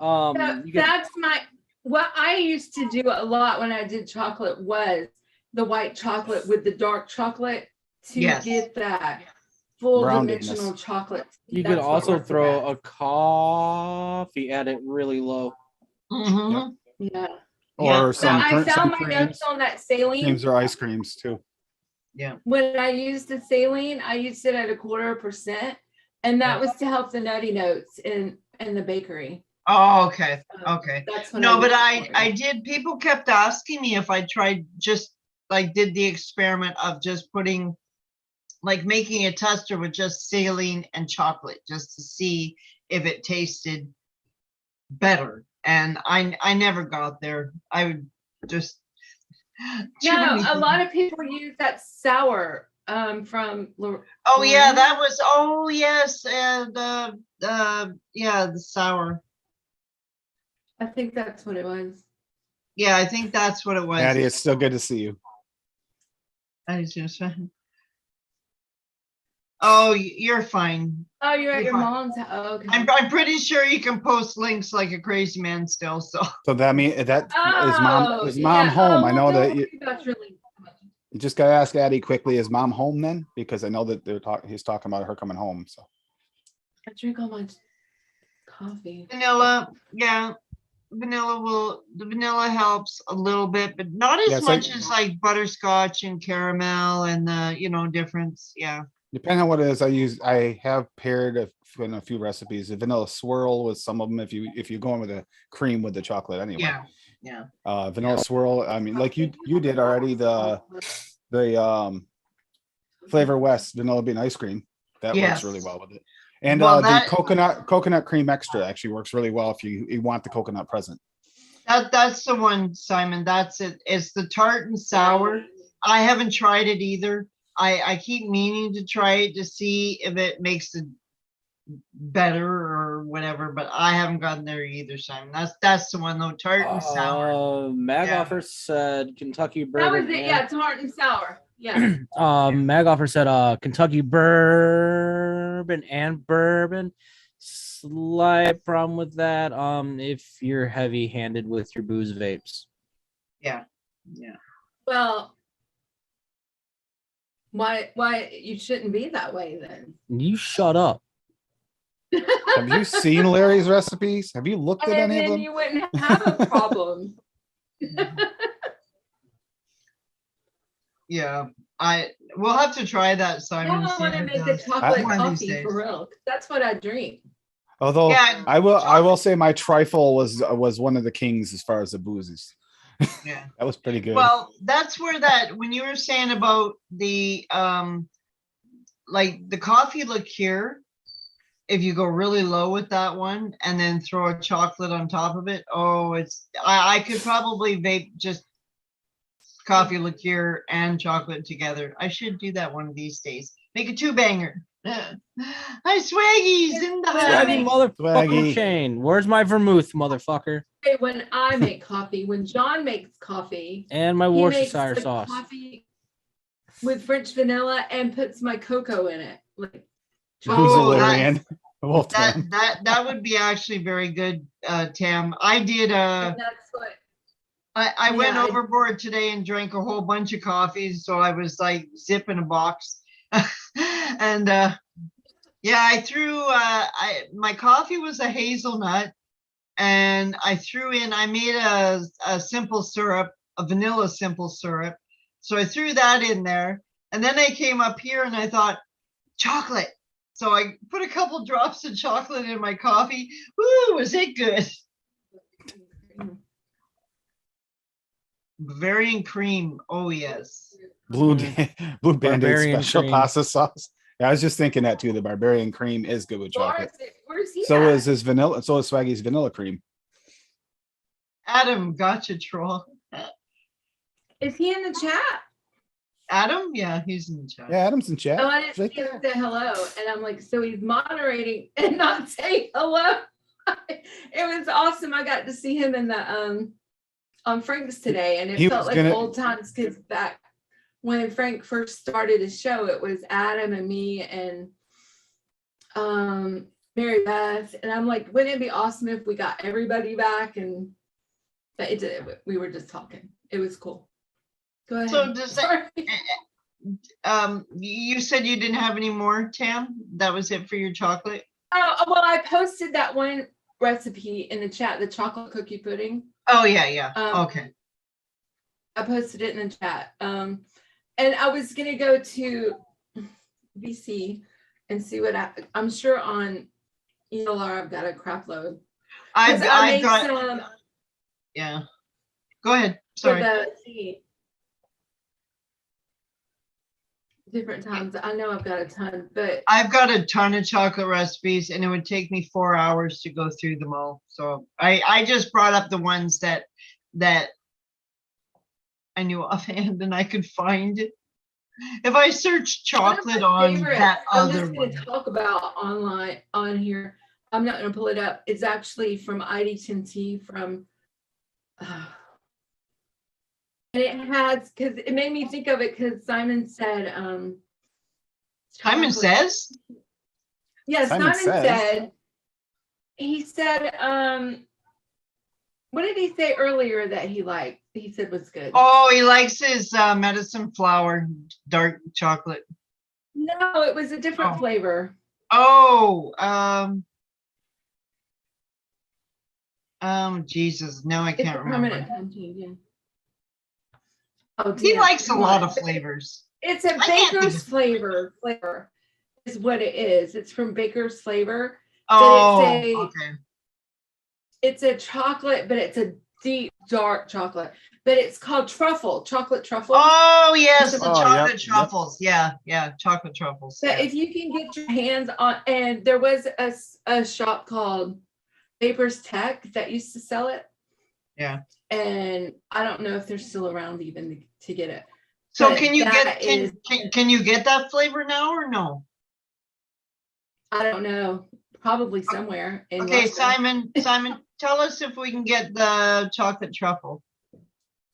That's what I used to do a lot when I did chocolate was the white chocolate with the dark chocolate to Yes. get that full Roundedness. dimensional chocolate. You could That's what also worked the throw best. a coffee at it really low. Mhm. Yeah. Or Yeah. some I some found my creams, notes on that saline. creams or ice creams too. Yeah. When I used the saline, I used it at 1/4%, and that was to help the nutty notes in the bakery. Oh, okay. Okay. That's what No, but used it for. I did, people kept asking me if I tried just like did the experiment of just putting, like making a tester with just saline and chocolate just to see if it tasted better. And I never got there. I would just No, a lot of people use that sour from Oh yeah, Lorraine. that was, oh yes, and the sour. I think that's what it was. Yeah, I think that's what it was. Addie, it's still good to see you. I was just saying. Oh, you're fine. Oh, you're at You're your fine. mom's house. Oh, okay. I'm pretty sure you can post links like a crazy man still. So So that mean that Oh, is mom home? I know well, that don't you, worry about your link. you just gotta ask Addie quickly. Is mom home then? Because I know that he's talking about her coming home. So I drink all my coffee. vanilla, yeah, the vanilla helps a little bit, but not as Yeah, it's like- much as like butterscotch and caramel and the difference. Yeah. depending on what it is, I have paired in a few recipes a vanilla swirl with some of them. If you go in with a cream with the chocolate anyway. Yeah. Yeah. Vanilla swirl. I mean, like you did already the Flavor West vanilla bean ice cream. That Yes. works really well with it. And Well, the that- coconut cream extra actually works really well if you want the coconut present. That's the one, Simon. That's it. It's the tart and sour. I haven't tried it either. I keep meaning to try it to see if it makes it better or whatever, but I haven't gotten there either, Simon. That's the one though, tart and sour. Magoffer said Kentucky That bourbon. was it. Yeah, tart and sour. Yeah. Magoffer said Kentucky bourbon and bourbon. Slight problem with that. If you're heavy handed with your booze vapes. Yeah. Well, why you shouldn't be that way then? You shut up. Have you seen Larry's recipes? Have you looked at And any of then them? you wouldn't have a problem. Yeah. We'll have to try that, Simon. Now and I see want if to it make the does. chocolate One of these coffee days. for real. That's what I drink. Although Yeah, I will say my trifle was one of the kings as far as the booze is. Yeah. That was pretty good. Well, that's where when you were saying about the like the coffee liqueur, if you go really low with that one and then throw a chocolate on top of it, oh, I could probably vape just coffee liqueur and chocolate together. I should do that one of these days. Make a two banger. Hi, Swaggy's in the Swaggy house. motherfucking Swaggy. chain. Where's my vermouth, motherfucker? When I make coffee, when John makes coffee, And my he makes Worcestershire the sauce. coffee with French vanilla and puts my cocoa in it. Like Who's Oh, the that- Larian? Wolf That Tam. that would be actually very good, Tam. I did and that's what I went Yeah, I- overboard today and drank a whole bunch of coffees, so I was like zipping a box. And yeah, I threw my coffee was a hazelnut, and I made a simple syrup, a vanilla simple syrup. So I threw that in there, and then I came up here and I thought chocolate. So I put a couple drops of chocolate in my coffee. Woo, was it good? Bavarian cream. Oh yes. Blue Blue Band-Aid Barbarian special cream. pasta sauce. Yeah, I was just thinking that too. The barbarian cream is good with chocolate. Where's he So at? is his vanilla. So is Swaggy's vanilla cream. Adam, gotcha, troll. Is he in the chat? Adam? Yeah, he's in the chat. Yeah, Adam's in chat. Oh, I didn't Right see him there. say hello. And I'm like, so he's moderating and not saying hello. It was awesome. I got to see him in the on Frank's today, and it He felt was like gonna- old times because back when Frank first started his show, it was Adam and me and Mary Beth. And I'm like, wouldn't it be awesome if we got everybody back? And but it did, we were just talking. It was cool. Go ahead. So does that, Sorry. you said you didn't have any more, Tam? That was it for your chocolate? Oh, well, I posted that one recipe in the chat, the chocolate cookie pudding. Oh, yeah. Um, Okay. I posted it in the chat. And I was gonna go to BC and see what I'm sure on ELR I've got a crap load. 'Cause I've I made got, some yeah. Go ahead. for Sorry. the different times. I know I've got a ton, but I've got a ton of chocolate recipes and it would take me 4 hours to go through them all. So I just brought up the ones that I knew offhand and I could find it. If I search one of chocolate my on favorites, that I'm other just gonna one. talk about online on here. I'm not gonna pull it up. It's actually from ID10T from and it has, because it made me think of it because Simon said Simon chocolate- says? Yeah, Simon Simon says. said, he said, what did he say earlier that he liked? He said was good. Oh, he likes his medicine flower, dark chocolate. No, it was a different Oh. flavor. Oh, Jesus, now I It's a can't permanent remember. time change, yeah. Oh, He damn, likes a come lot on. of flavors. It's a I can't think Baker's of- flavor is what it is. It's from Baker's Flavor. Oh, a- okay. It's a chocolate, but it's a deep dark chocolate. But it's called chocolate truffle. Oh, yes, the Oh, chocolate yep. truffles. Yeah, chocolate truffles. But Yeah. if you can get your hands on, and there was a shop called Baker's Tech that used to sell it. Yeah. And I don't know if they're still around even to get it. So but can you get that is- can you get that flavor now or no? I don't know, probably somewhere. In Okay, Western. Simon, tell us if we can get the chocolate truffle.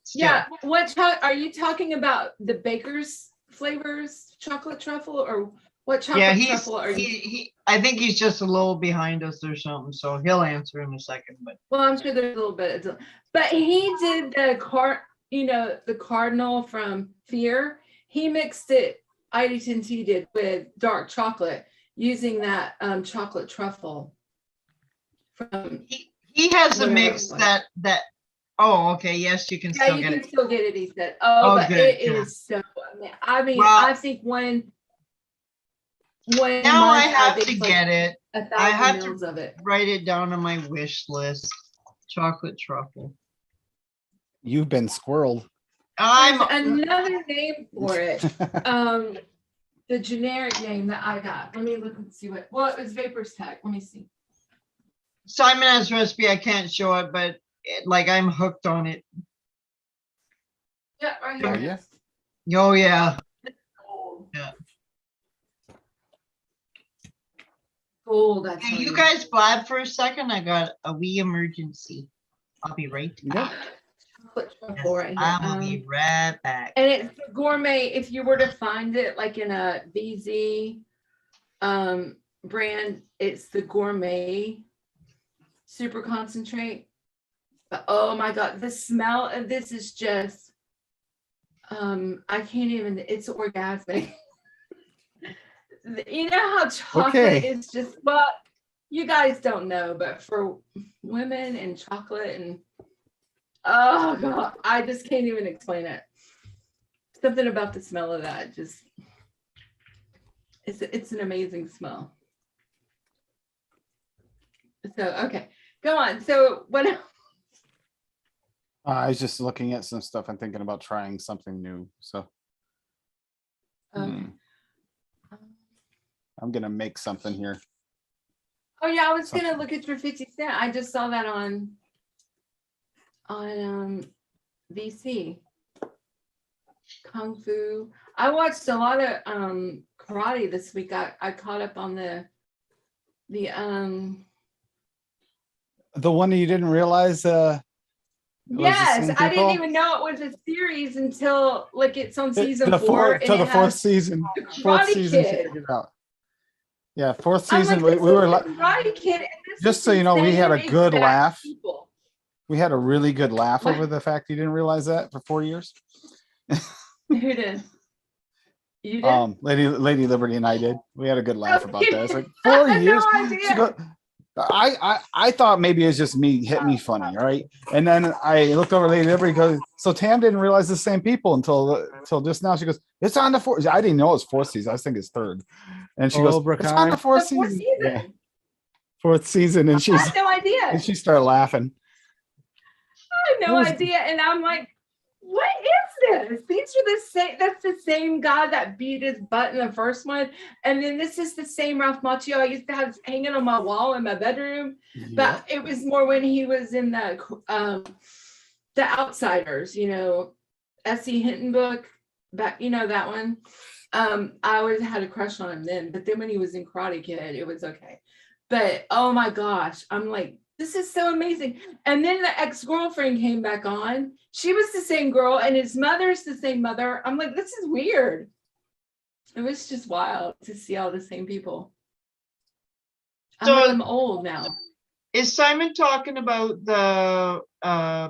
Still. Yeah, are you talking about the Baker's flavors chocolate truffle, or what Yeah, chocolate truffle are you? he I think he's just a little behind us or something, so he'll answer in a second. But Well, I'm sure there's a little bit, but he did the cardinal from Fear. He mixed it. ID10T did with dark chocolate using that chocolate truffle from. he has a Whatever it mix was. that. Oh, okay. Yes, you can Yeah, still you get can it. still get it. He said, "Oh, Oh, but good, it good. is so." I mean, Well, I think one Now I month have to baked, like, get it. 1,000 I have to- mils of it. Write it down on my wish list. Chocolate truffle. You've been squirreled. I'm There's another name for it. The generic name that I got. Let me look and see what. Well, it was Vapors Tech. Let me see. Simon has recipe. I can't show it, but like I'm hooked on it. Yeah, right Oh, here. yeah? Oh yeah. Gold. Yeah. Gold. I Hey, tell you guys blab for a second. I got a wee emergency. I'll be right Yep. back. Chocolate Yes, truffle right here. I will be right back. And it's the gourmet. If you were to find it like in a VZ brand, it's the gourmet super concentrate. But oh my god, the smell of this is just I can't even, it's orgasmic. You know how chocolate Okay. is just, well, you guys don't know, but for women and chocolate and oh god, I just can't even explain it. Something about the smell of that just it's an amazing smell. So okay, go on. So what else? I was just looking at some stuff and thinking about trying something new. So Okay. I'm gonna make something here. Oh yeah, I was gonna look at your 50 cent. I just saw that on VC. Kung Fu. I watched a lot of karate this week. I caught up on the The one that you didn't realize was the yes, same I didn't people? even know it was a series until like it's on It- season the 4 fourth and to it the fourth has season. the Fourth Karate season she Kid. figured it out. Yeah, fourth I'm season. like, this we were is like, the Karate Kid, and this just is so the you know, we had a same good exact laugh. people. We had a really good laugh What? over the fact you didn't realize that for 4 years. Who did? You did? Lady Liberty and I did. We had a good laugh about that. It's like I 4 had years. no She idea. goes, I thought maybe it's just me hit me funny, right? And then I looked over at Lady Liberty goes, so Tam didn't realize the same people until just now. She goes, it's on the fourth. I didn't know it was fourth season. I was thinking it's third. And she goes, it's on the Kai. fourth The fourth season. season. Yeah, fourth season. And I had no idea. and she started laughing. I had no It was- idea. And I'm like, what is this? These are the same. That's the same guy that beat his butt in the first one. And then this is the same Ralph Macchio I used to have hanging on my wall in my bedroom. But it was more when he was in the Outsiders, S.E. Hinton book. Back, that one. I always had a crush on him then. But then when he was in Karate Kid, it was okay. But oh my gosh, I'm like, this is so amazing. And then the ex-girlfriend came back on. She was the same girl, and his mother's the same mother. I'm like, this is weird. It was just wild to see all the same people. I'm old now. Is Simon talking about the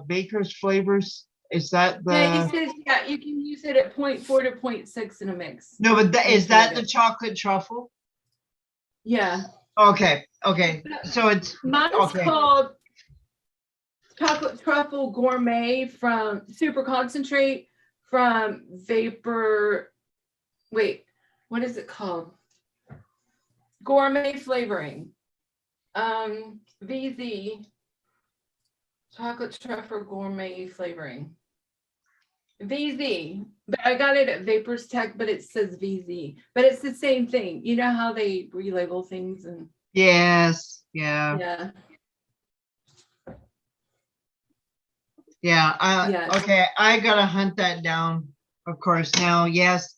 Baker's flavors? Is that the Yeah, he says you can use it at 0.4 to 0.6 in a mix. no? But is that the Good. chocolate truffle? Yeah. Okay. So it's Mine is okay. called Chocolate Truffle Gourmet from Super Concentrate from Vapor. Wait, what is it called? Gourmet flavoring. VZ. Chocolate Truffle Gourmet flavoring. VZ. But I got it at Vapors Tech, but it says VZ. But it's the same thing. You know how they relabel things and Yes. Yeah. Yeah. Okay. I gotta hunt that down. Of course. Now, yes.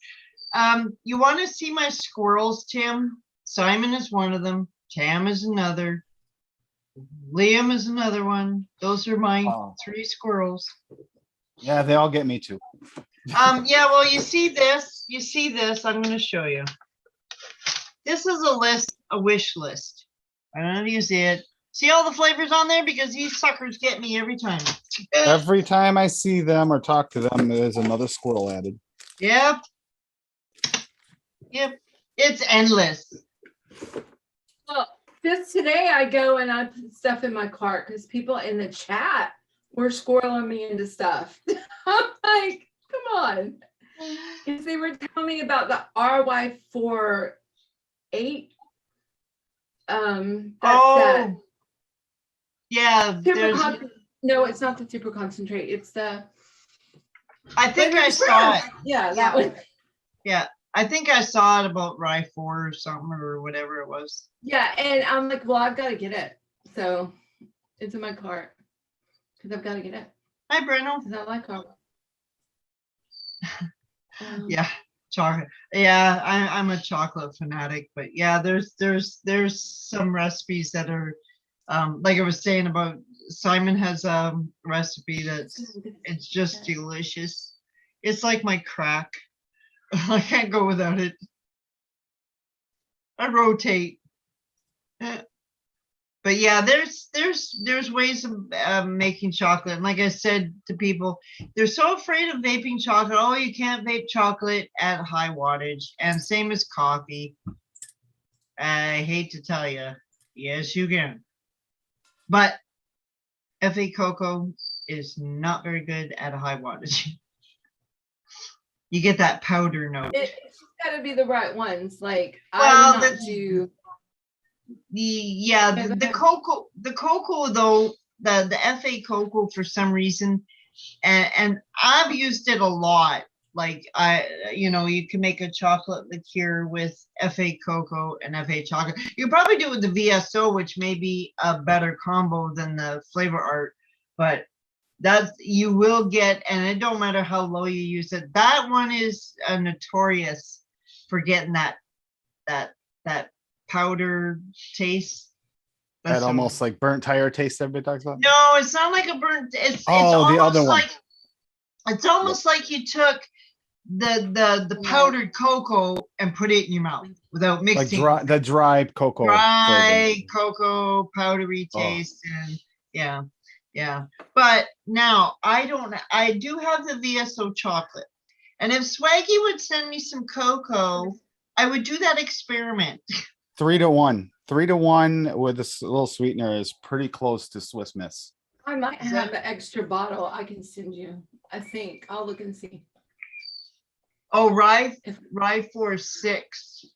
You want to see my squirrels, Tim? Simon is one of them. Tam is another. Liam is another one. Those are my 3 squirrels. Yeah, they all get me too. Yeah, well, you see this, I'm going to show you. This is a wish list. I don't know if you see it. See all the flavors on there? Because these suckers get me every time. Every time I see them or talk to them, there's another squirrel added. Yep. It's endless. Well, just today I go and I put stuff in my cart because people in the chat were squirreling me into stuff. I'm like, come on. Because they were telling me about the RY48. That's Yeah, super there's concentrate. No, it's not the super concentrate. It's the I think Flavor I saw it. Yeah, that one. Yeah, I think I saw it about Rye 4 or something or whatever it was. Yeah, and I'm like, well, I've got to get it. So it's in my cart because I've got to get it Hi, Breno. because I like her. Yeah, chocolate. Yeah, I'm a chocolate fanatic, but yeah, there's some recipes that are like I was saying about Simon has a recipe that's it's just delicious. It's like my crack. I can't go without it. I rotate. But yeah, there's ways of making chocolate. And like I said to people, they're so afraid of vaping chocolate. Oh, you can't vape chocolate at high wattage. And same as coffee. I hate to tell you, yes, you can. But FA cocoa is not very good at a high wattage. You get that powder note. It's got to be the right ones. Like Well, I would not do. The cocoa though, the FA cocoa for some reason, and I've used it a lot. Like you can make a chocolate liqueur with FA cocoa and FA chocolate. You probably do it with the VSO, which may be a better combo than the flavor art, but that's you will get, and it don't matter how low you use it. That one is notorious for getting that powder taste. That almost like burnt tire taste everybody talks about. No, it's not like a burnt. It's the almost other one. like it's almost like you took the powdered cocoa and put it in your mouth without mixing. Like the dry cocoa. Dry cocoa, powdery taste, and yeah. But now I do have the VSO chocolate, and if Swaggy would send me some cocoa, I would do that experiment. 3-1. 3-1 with a little sweetener is pretty close to Swiss Miss. I might have an extra bottle I can send you. I think I'll look and see. Oh, Rye 46.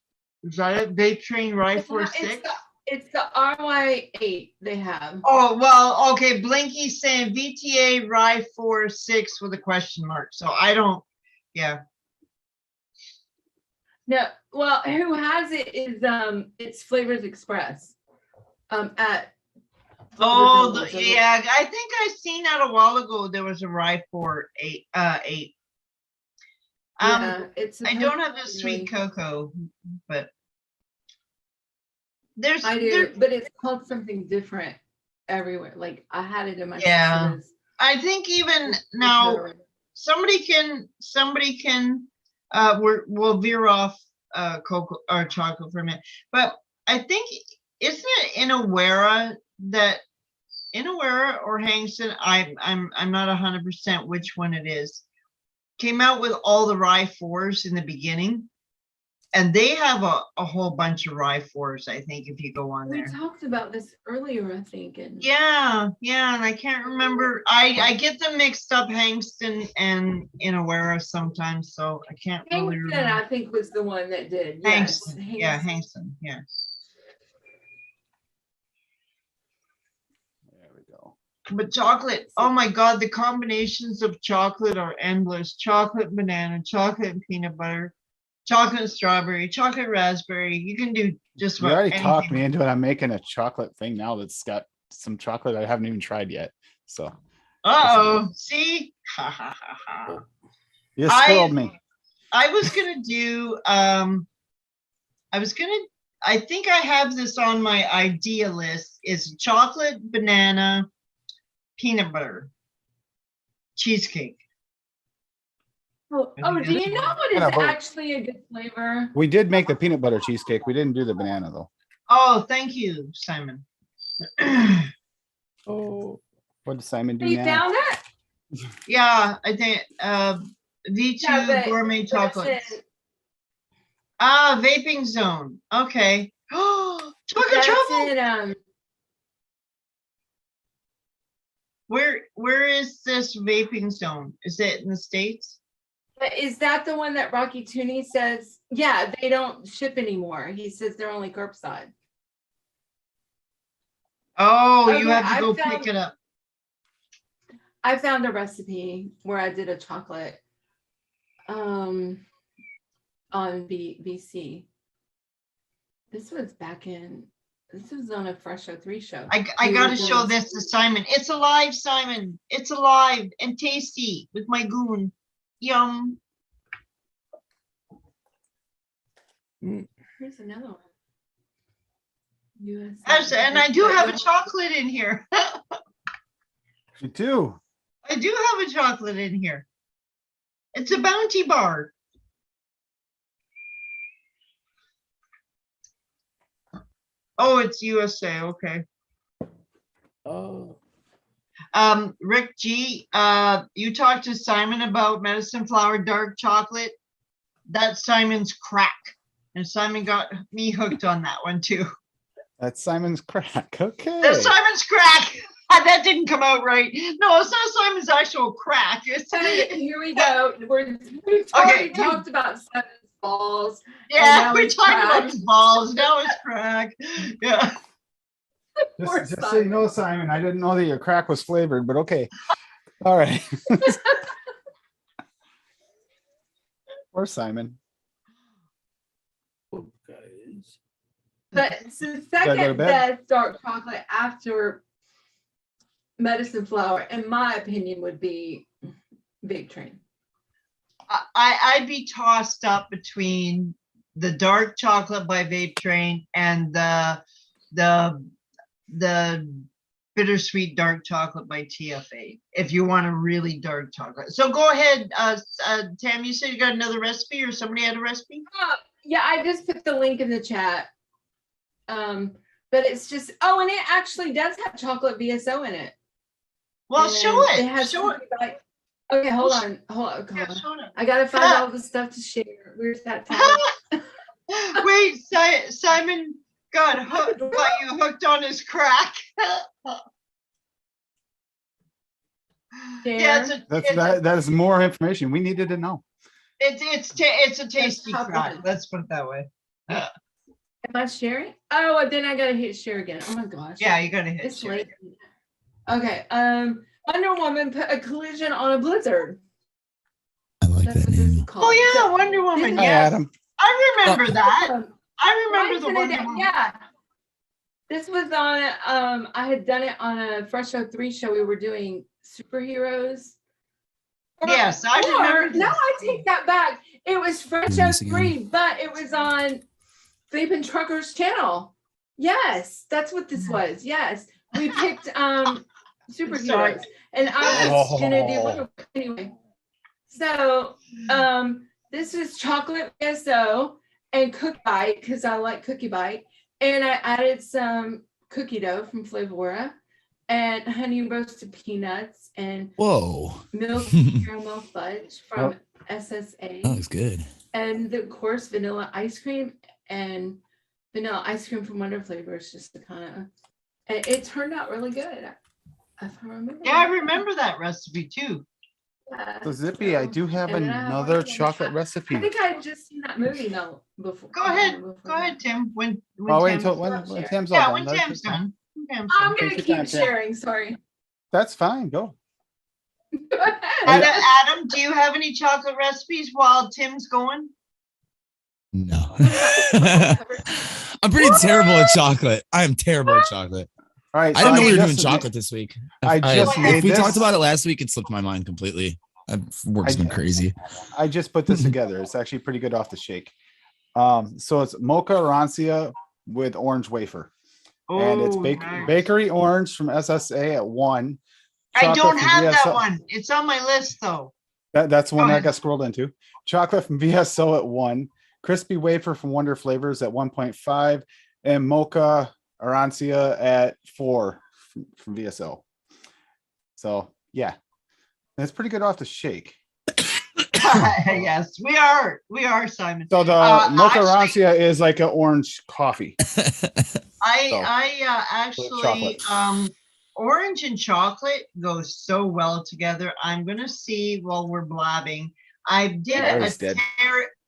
Is that it? Vape Train Rye 46? It's the RY8 they have. Oh, well, okay. Blinky's saying VTA Rye 46 with a question mark. So I don't, yeah. No, well, who has it is it's Flavors Express. At yeah, I think I seen that a while ago. There was a Rye 48 8. Yeah, I don't have the sweet cocoa, but I do, but it's called something different everywhere. Like I had it in my sister's. I think even now somebody can we'll veer off cocoa or chocolate for a minute, but I think isn't it Inawera or Hangston? I'm not 100% which one it is. Came out with all the Rye 4s in the beginning, and they have a whole bunch of Rye 4s. I think if you go on there, we talked about this earlier. I think, and yeah, and I can't remember. I get them mixed up, Hangston and Inawera sometimes, so I can't really remember. I think was the one that did. Hangston, yeah, Hangston, yeah. But chocolate, oh my God, the combinations of chocolate are endless. Chocolate banana, chocolate and peanut butter, chocolate and strawberry, chocolate raspberry. You can do just about anything. You already talked me into it. I'm making a chocolate thing now that's got some chocolate I haven't even tried yet. So. See? You spoiled me. I was gonna do, I think I have this on my idea list, is chocolate, banana, peanut butter cheesecake. Do you know what is actually a good flavor? We did make the peanut butter cheesecake. We didn't do the banana though. Oh, thank you, Simon. Oh, what did Simon do you now? Found it? Yeah, I think V2 gourmet chocolates. Vaping zone. Okay. Chocolate trouble. Where is this vaping zone? Is it in the States? Is that the one that Rocky Tooney says? Yeah, they don't ship anymore. He says they're only curbside. Oh, okay, you have to go pick it up. I found a recipe where I did a chocolate on VC. This was on a Fresh 03 show. I We got were to show doing- this to Simon. It's alive, Simon. It's alive and tasty with my goon. Yum. Here's another one. And I do have a chocolate in here. Me too. I do have a chocolate in here. It's a Bounty bar. Oh, it's USA. Okay. Oh. Rick G, you talked to Simon about medicine flower dark chocolate. That's Simon's crack. And Simon got me hooked on that one too. That's Simon's crack. Okay. That's Simon's crack. That didn't come out right. No, it's not Simon's actual crack. It's Here we go. We've already talked about Simon's balls. yeah, now we it's talked about crack. his balls. Now it's crack. Yeah. Poor Just so you know, Simon, I didn't know that your crack was flavored, but okay. All right. Poor Simon. Guys. But it's the go to second bed? best dark chocolate after medicine flower, in my opinion, would be Big Train. I'd be tossed up between the dark chocolate by Vape Train and the bittersweet dark chocolate by TFA, if you want a really dark chocolate. So go ahead, Tam, you said you got another recipe or somebody had a recipe? Yeah, I just put the link in the chat. But it's just, oh, and it actually does have chocolate VSO in it. Well, And show it. It has Show it. Okay, hold Well, on. Yeah, show it. I gotta find all the stuff to share. Where's that tab? Wait, Simon got you hooked on his crack. Yeah, That is more information we needed to know. it's a tasty top crack. one. Let's put it that way. Am I sharing? Oh, then I gotta hit share again. Oh my gosh. Yeah, you gotta hit It's share. late. Okay. Wonder Woman put a collision on a blizzard. I like That's that what this is name. called. Oh yeah, So- Wonder Woman. Hi, Yes, Adam. I remember that. Um, I remember the Ryan Wonder sent it- Woman. Yeah. This was on I had done it on a Fresh 03 show. We were doing superheroes. Yes, I remember No, this. I take that back. It was Fresh Doing this 03, but it was on Vaping Truckers channel. Yes, that's what this was. Yes. We picked superheroes. Sorry. And I was gonna do Oh. Wonder Woman anyway. So this is chocolate VSO and cookie bite because I like cookie bite. And I added some cookie dough from Flavora and honey roasted peanuts and Whoa. milk caramel fudge from SSA. That looks good. And of course, vanilla ice cream and vanilla ice cream from Wonder Flavors, just to kind of, and it turned out really good. If I remember. Yeah, I remember that recipe too. Yeah, So Zippy, I do have and then I have another Wonder Woman. chocolate I recipe. think I had just seen that movie though before. Go ahead, before go ahead, that. Tim. When Oh, wait Tam's until when share. Tam's all yeah, done. when That's Tam's fine. done. When Tam's I'm done. gonna Take keep your time, Sam. sharing. Sorry. That's fine. Go. Go ahead. Adam, do you have any chocolate recipes while Tim's going? No. I'm pretty terrible at chocolate. I am terrible at chocolate. All right. I so didn't know we were doing just- chocolate this week. I just if made we this. talked about it last week, it slipped my mind completely. Work's been crazy. I just put this together. It's actually pretty good off the shake. So it's mocha rancia with orange wafer, and it's Oh, nice. bakery orange from SSA at 1. I chocolate don't from have that VSO one. It's on my list though. That's one Go I ahead. got scrolled into. Chocolate from VSO at 1, crispy wafer from Wonder Flavors at 1.5, and mocha arancia at 4 from VSO. So yeah, that's pretty good off the shake. Yes, we are. We are, Simon. So the mocha arancia is like an orange coffee. Actually, chocolate. Orange and chocolate go so well together. I'm gonna see while we're blabbing. I did Larry's dead.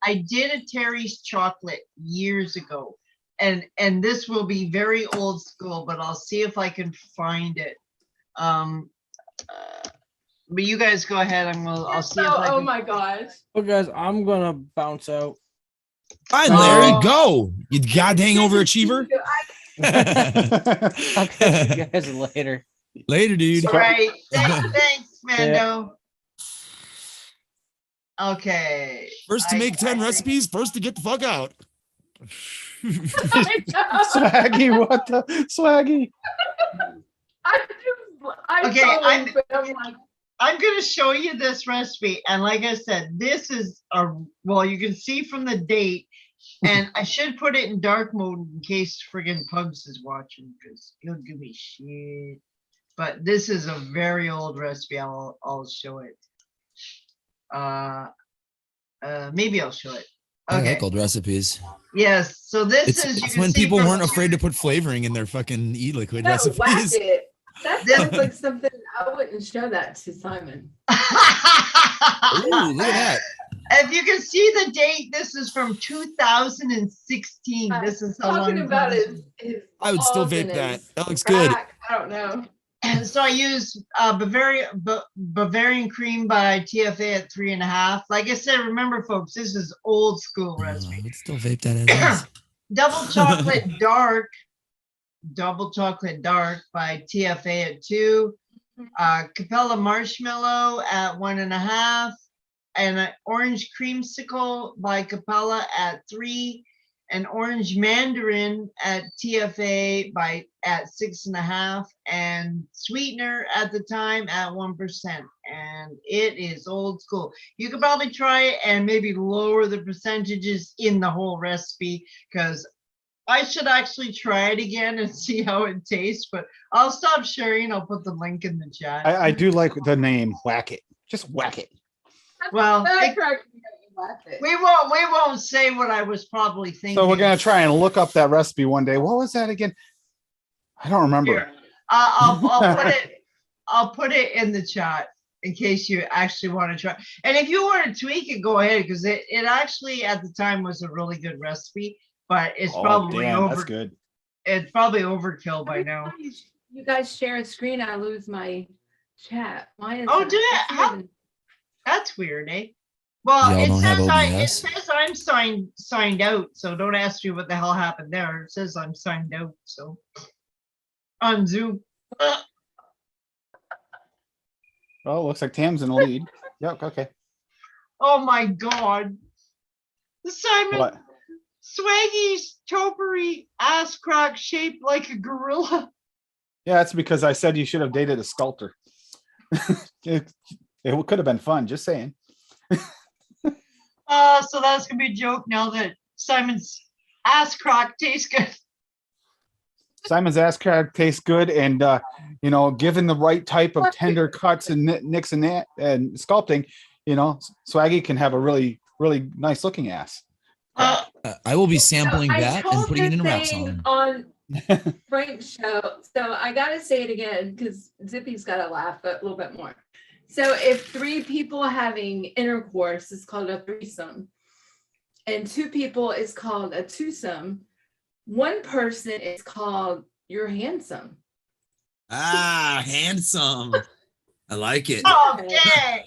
I did a Terry's chocolate years ago, and this will be very old school, but I'll see if I can find it. But you guys go ahead. I'll see if I Oh can. my gosh. Well, guys, I'm gonna bounce out. Fine, Larry, Oh. go. You goddamn overachiever. I'll catch you guys later. Later, dude. All right. Thanks, Mando. Okay. First to I- make 10 I think- recipes, first to get the fuck out. Swaggy, what the Swaggy? Okay, I'm like, I'm going to show you this recipe. And like I said, this is well, you can see from the date. And I should put it in dark mode in case friggin' Pugs is watching because he'll give me shit. But this is a very old recipe. I'll show it. Maybe I'll show it. I Okay. like old recipes. Yes. So this is It's you when can see people from weren't the- afraid to put flavoring in their fucking e-liquid no, whack recipes. it. That sounds like something I wouldn't show that to Simon. Ooh, look at that. If you can see the date, this is from 2016. This is how long Talking ago about this his, was. his I would still balls vape and that. his That looks good. crack. I don't know. And so I use Bavarian cream by TFA at 3.5. Like I said, remember, folks, this is old school I recipe. would still vape that as is. Double chocolate dark by TFA at 2. Capella marshmallow at 1.5. And an orange creamsicle by Capella at 3. An orange mandarin at TFA at 6.5, and sweetener at the time at 1%. And it is old school. You could probably try it and maybe lower the percentages in the whole recipe because I should actually try it again and see how it tastes. But I'll stop sharing. I'll put the link in the chat. I do like the name Whack It. Just whack it. Well, That cracked me up. we won't say what I was probably thinking. So we're gonna try and look up that recipe one day. What was that again? I don't remember. Here, I'll put it in the chat in case you actually want to try. And if you want to tweak it, go ahead because it actually at the time was a really good recipe, but it's Oh, probably damn, that's good. It's probably overkill by Every now. time you guys share a screen, I lose my chat. Why is Oh, that? did it? That's How- even- That's weird, eh? Well, Y'all it don't have says, it OBS? says I'm signed out, so don't ask me what the hell happened there. It says I'm signed out, so on Zoom. Oh, looks like Tam's in the lead. Yep. Okay. Oh my God, Simon What? Swaggy's topiary ass crack shaped like a gorilla. Yeah, that's because I said you should have dated a sculptor. it could have been fun. Just saying. So that's gonna be a joke now that Simon's ass crack tastes good. Simon's ass crack tastes good, and given the right type of tender cuts and nicks and sculpting, Swaggy can have a really, really nice looking ass. I will be sampling I that and told putting it in a this rap thing song. on Frank's show, so I gotta say it again because Zippy's gotta laugh a little bit more. So if 3 people having intercourse is called a threesome, and 2 people is called a twosome, 1 person is called you're handsome. Ah, handsome. I like it. Okay.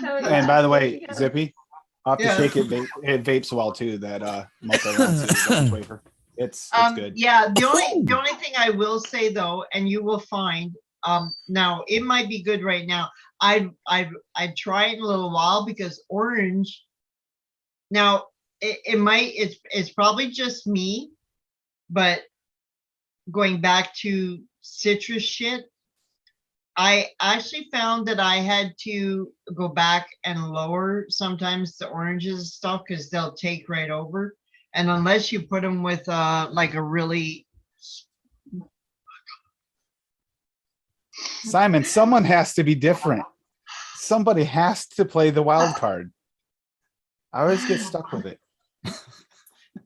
And by the way, Zippy, I'll have to Yeah. shake it. It vapes well too. That Mocha Rancy wafer. It's good. Yeah, the only thing I will say though, and you will find, now it might be good right now. I'd try it in a little while because orange. Now it's probably just me, but going back to citrus shit, I actually found that I had to go back and lower sometimes the oranges and stuff because they'll take right over. And unless you put them with like a really Simon, someone has to be different. Somebody has to play the wild card. I always get stuck with it.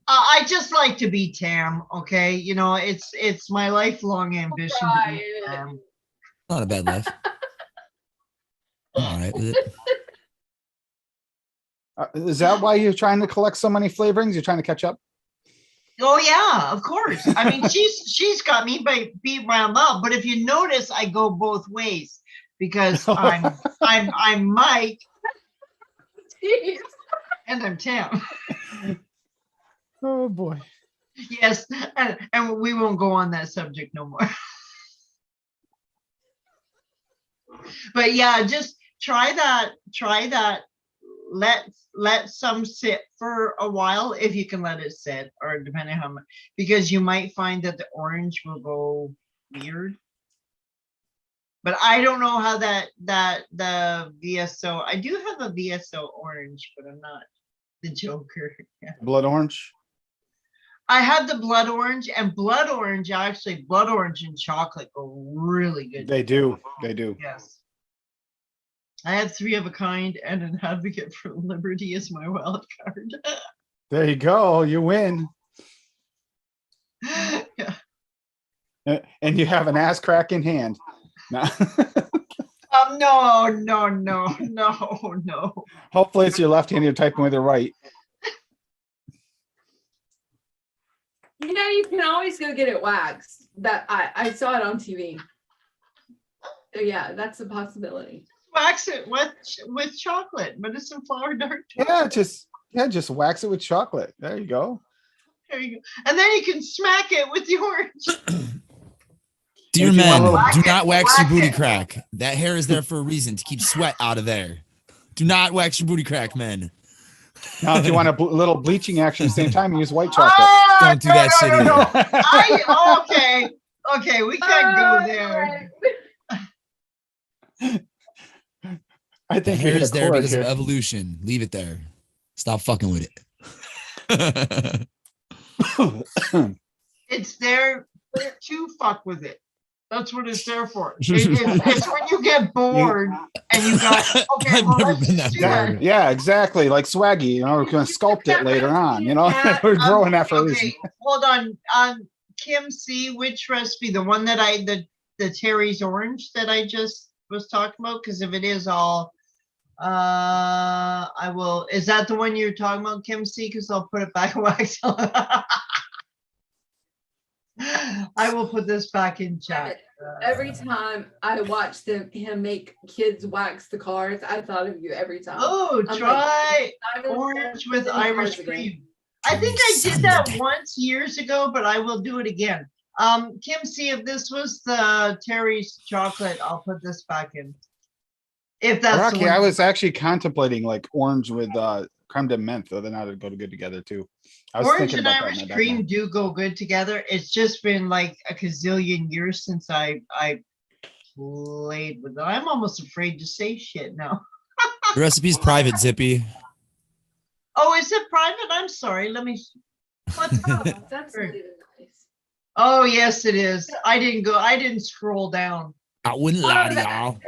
I just like to be Tam, okay? It's my lifelong ambition to be Tam. Not a bad life. I'm all right with it. Is that why you're trying to collect so many flavorings? You're trying to catch up? Oh yeah, of course. I mean, she's got me by beat around mouth. But if you notice, I go both ways because I'm Mike Jeez. and I'm Tim. Oh boy. Yes, and we won't go on that subject no more. But yeah, just try that. Try that. Let some sit for a while if you can let it sit, or depending how much, because you might find that the orange will go weird. But I don't know how the VSO. I do have a VSO orange, but I'm not the Joker. Yeah. Blood orange. I had the blood orange, and blood orange and chocolate go really good. They do. They do. Yes. I had 3 of a kind and an advocate for liberty as my wild card. There you go. You win. Yeah. And you have an ass crack in hand. No. No. Hopefully it's your left hand you're typing with your right. You know, you can always go get it waxed. That I saw it on TV. So yeah, that's a possibility. Wax it with chocolate, medicine flower dark Yeah, chocolate. just wax it with chocolate. There you go. There you go. And then you can smack it with the orange. Dear If you want men, a little- do not wax your Whack booty it. crack. That hair is there for a reason, to keep sweat out of there. Do not wax your booty crack, men. Now, if you want a little bleaching action at the same time, use white chocolate. Ah, Don't do that shit either. Okay, we can't go there. I The think hair we hit is a there chord because of here. evolution. Leave it there. Stop fucking with it. It's there to fuck with it. That's what it's there for. It's when you get bored and you got, okay, I've well, never let's been just that do that. bored. Yeah, exactly. Like Swaggy, you know, we're going to sculpt it later on. You know, we're growing that for a reason. Okay, hold on. Kim C, which recipe? The one that the Terry's orange that I just was talking about? Because if it is all, I will. Is that the one you're talking about, Kim C? Because I'll put it back in wax. I will put this back in chat. Every time I watched him make kids wax the cars, I thought of you every time. Oh, I'm try like, orange with Diamond Irish cars again. cream. I think I did that once years ago, but I will do it again. Kim C, if this was the Terry's chocolate, I'll put this back in. If that's the Rocky, one. I was actually contemplating like orange with creme de menthe, though they're not go good together too. I was Orange thinking and about that in Irish my back cream mind. do go good together. It's just been like a gazillion years since I played with it. I'm almost afraid to say shit now. The recipe's private, Zippy. Oh, is it private? I'm sorry. Let me. What's Oh, that's really nice. Oh, yes, it is. I didn't scroll down. I wouldn't lie to y'all.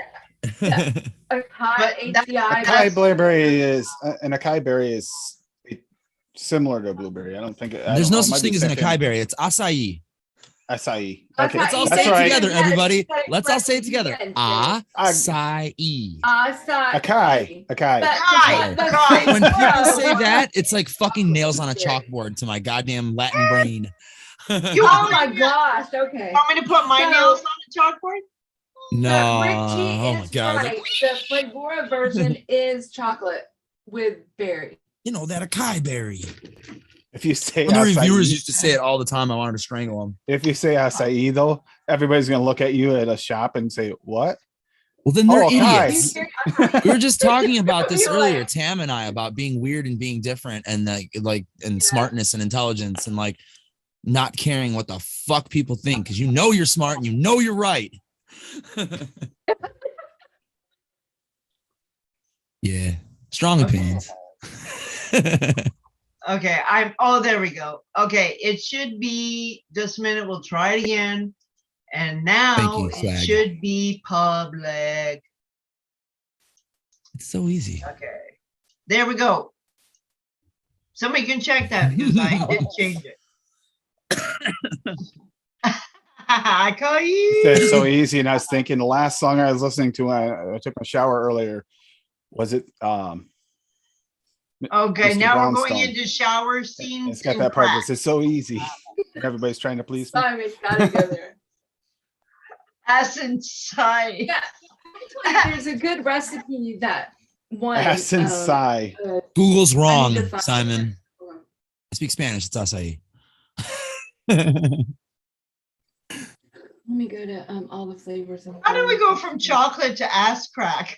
A hot But that- ATI. Acai berry is an acai berry is similar to a blueberry. I don't think There's no such thing as an acai berry. It's acai. Acai. Acai. Okay, Let's all that's say it right. together, everybody. Yes, Let's all say it together. yes, Acai. Acai. Acai. Acai. When people say that, it's like fucking nails on a chalkboard to my goddamn Latin brain. Oh my gosh. Okay. Want me to put my So- nails on the chalkboard? No. But Richie Oh my is god. right. The Flagbora version is chocolate with berry. You know that acai berry. If you say One of the reviewers acai, used to say it all the time. I wanted to strangle them. if you say acai though, everybody's gonna look at you at a shop and say, "What?" Well, then they're Oh, acai. idiots. We were just talking about this You're earlier, like- Tam and I, about being weird and being different and and smartness and intelligence and like not caring what the fuck people think because you know you're smart and you know you're right. Yeah, strong opinions. Okay, there we go. Okay, it should be just a minute. We'll try it again. And now Thank you, it Swag. should be public. It's so easy. Okay, there we go. Somebody can check that because I did change it. I call you. That's so easy. And I was thinking the last song I was listening to when I took my shower earlier, was it Okay, Mr. now we're going Brownstone. into shower scenes. It's got and that part crack. that's it's so easy. Everybody's trying to please me. Simon's gotta go there. Ass inside. Yeah, actually, there's a good recipe that one. Ass and sigh. Google's I wrong, need to find Simon. it. I speak Spanish. It's acai. Let me go to all the flavors. How do we go from chocolate to ass crack?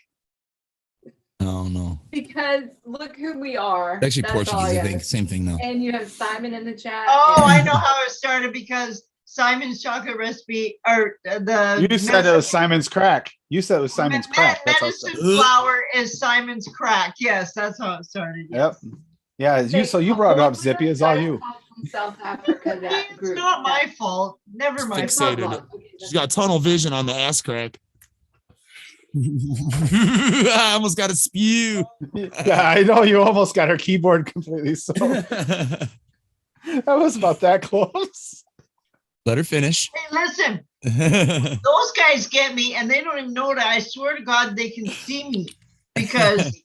Oh no. Because look who we are. Actually, That's all Portuguese, I gotta think. say. Same thing though. And you have Simon in the chat. Oh, and- I know how it started because Simon's chocolate recipe, or the You said it was Simon's crack. You said it was Simon's crack. That's how it medicine started. flour is Simon's crack. Yes, that's how it started. Yep. Yeah, so you brought it up, Zippy. It's all you. From South Africa, that It's group. not my fault. Never mind. Fixated. She's got tunnel vision on the ass crack. I almost got to spew. Yeah, I know you almost got her keyboard completely. So that was about that close. Let her finish. Hey, listen, those guys get me, and they don't even know that. I swear to God, they can see me because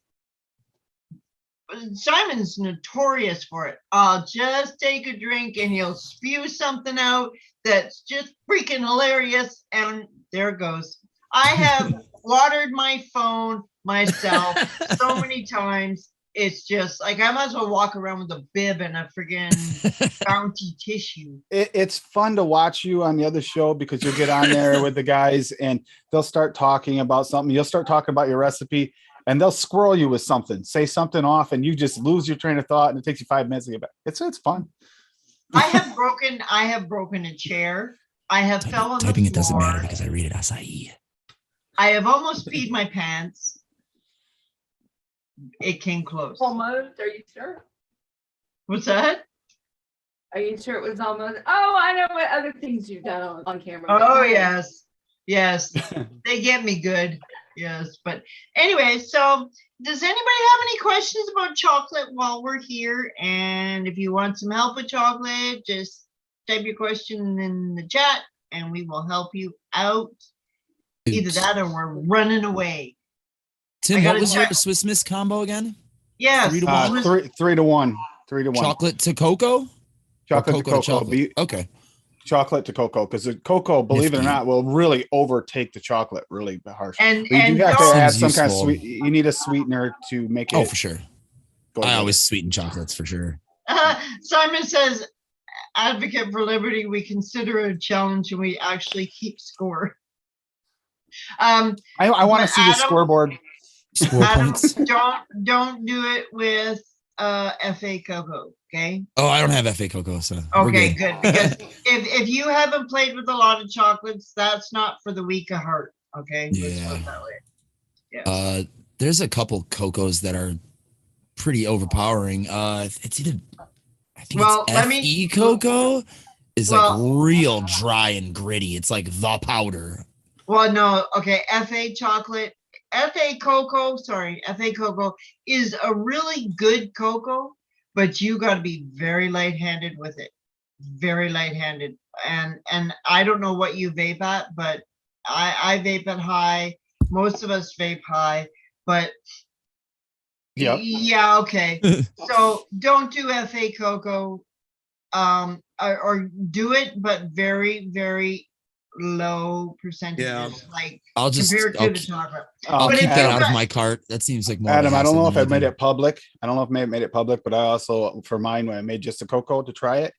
Simon's notorious for it. I'll just take a drink, and he'll spew something out that's just freaking hilarious, and there it goes. I have watered my phone myself so many times. It's just like I might as well walk around with a bib and a friggin' bounty tissue. It's fun to watch you on the other show because you'll get on there with the guys and they'll start talking about something. You'll start talking about your recipe and they'll squirrel you with something, say something off, and you just lose your train of thought and it takes you 5 minutes to get back. It's fun. I have broken a chair. I have fell on the Typing it doesn't floor. matter because I read it acai. I have almost peed my pants. It came close. Almost. Are you sure? What's that? Are you sure it was almost? Oh, I know what other things you've done on camera. Oh yes, yes. They get me good. Yes, but anyway, so does anybody have any questions about chocolate while we're here? And if you want some help with chocolate, just type your question in the chat and we will help you out. Either that or we're running away. Tim, I what gotta was your check. Swiss Miss combo again? Yes. 3 to 1? 3-1. 3-1. Chocolate to cocoa? Chocolate Or to cocoa to cocoa. chocolate? Okay. Chocolate to cocoa, because the cocoa, believe it or Nifty. not, will really overtake the chocolate really harsh. And But you and do have to don't- add Seems some kind of useful. sweet. You need a sweetener to make it. Oh, for sure. go I together. always sweeten chocolates for sure. Simon says, advocate for liberty, we consider it a challenge and we actually keep score. I want to but see the Adam- scoreboard. Score Adam, points. don't do it with FA Cocoa, okay? Oh, I don't have FA cocoa, so we're Okay, good. good. Because if you haven't played with a lot of chocolates, that's not for the weak of heart, okay? Let's put Yeah. it that way. Yeah. There's a couple cocos that are pretty overpowering. It's either I think Well, it's let me- FE cocoa is Well- like real dry and gritty. It's like the powder. Well, no, okay, FA cocoa is a really good cocoa, but you got to be very light-handed with it. Very light-handed. And I don't know what you vape at, but I vape at high. Most of us vape high, but Yep. yeah, okay. So don't do FA cocoa, or do it, but very, very low percentages, like I'll just compared to I'll, the chocolate. I'll But keep if that you out of got- my cart. That seems like more. of a Adam, I don't hassle know if than I made anything. it public. I don't know if I made it public, but I also, for mine, when I made just the cocoa to try it,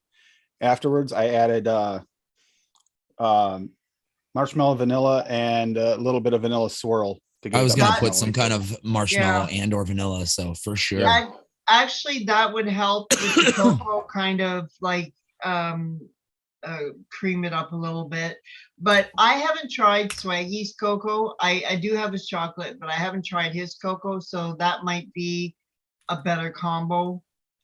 afterwards I added marshmallow, vanilla, and a little bit of vanilla swirl. To get I was that gonna That- put marshmallow some in. kind of marshmallow and or vanilla, so for sure. Yeah, actually, that would help with the cocoa kind of like cream it up a little bit. But I haven't tried Swaggy's cocoa. I do have his chocolate, but I haven't tried his cocoa, so that might be a better combo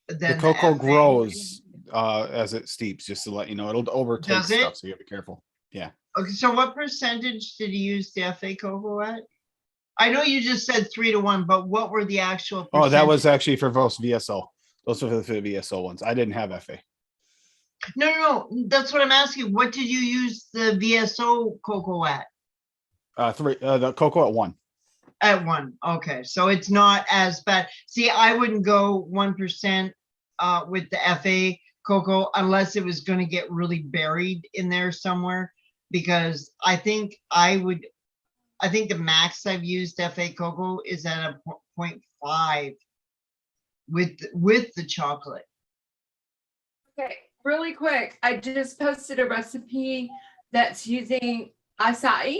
The than cocoa FA. grows as it steeps, just to let you know. It'll overtake Does it? stuff, so you gotta be careful. Okay, so what percentage did you use the FA cocoa at? I know you just said 3 to 1, but what were the actual? Oh, that was percentage? actually for both VSO. Those were for the VSO ones. I didn't have FA. No. That's what I'm asking. What did you use the VSO cocoa at? The cocoa at 1. At one. Okay. So it's not as bad. See, I wouldn't go 1% with the FA cocoa unless it was going to get really buried in there somewhere, because I think the max I've used FA cocoa is at a 0.5 with the chocolate. Okay, really quick. I just posted a recipe that's using acai.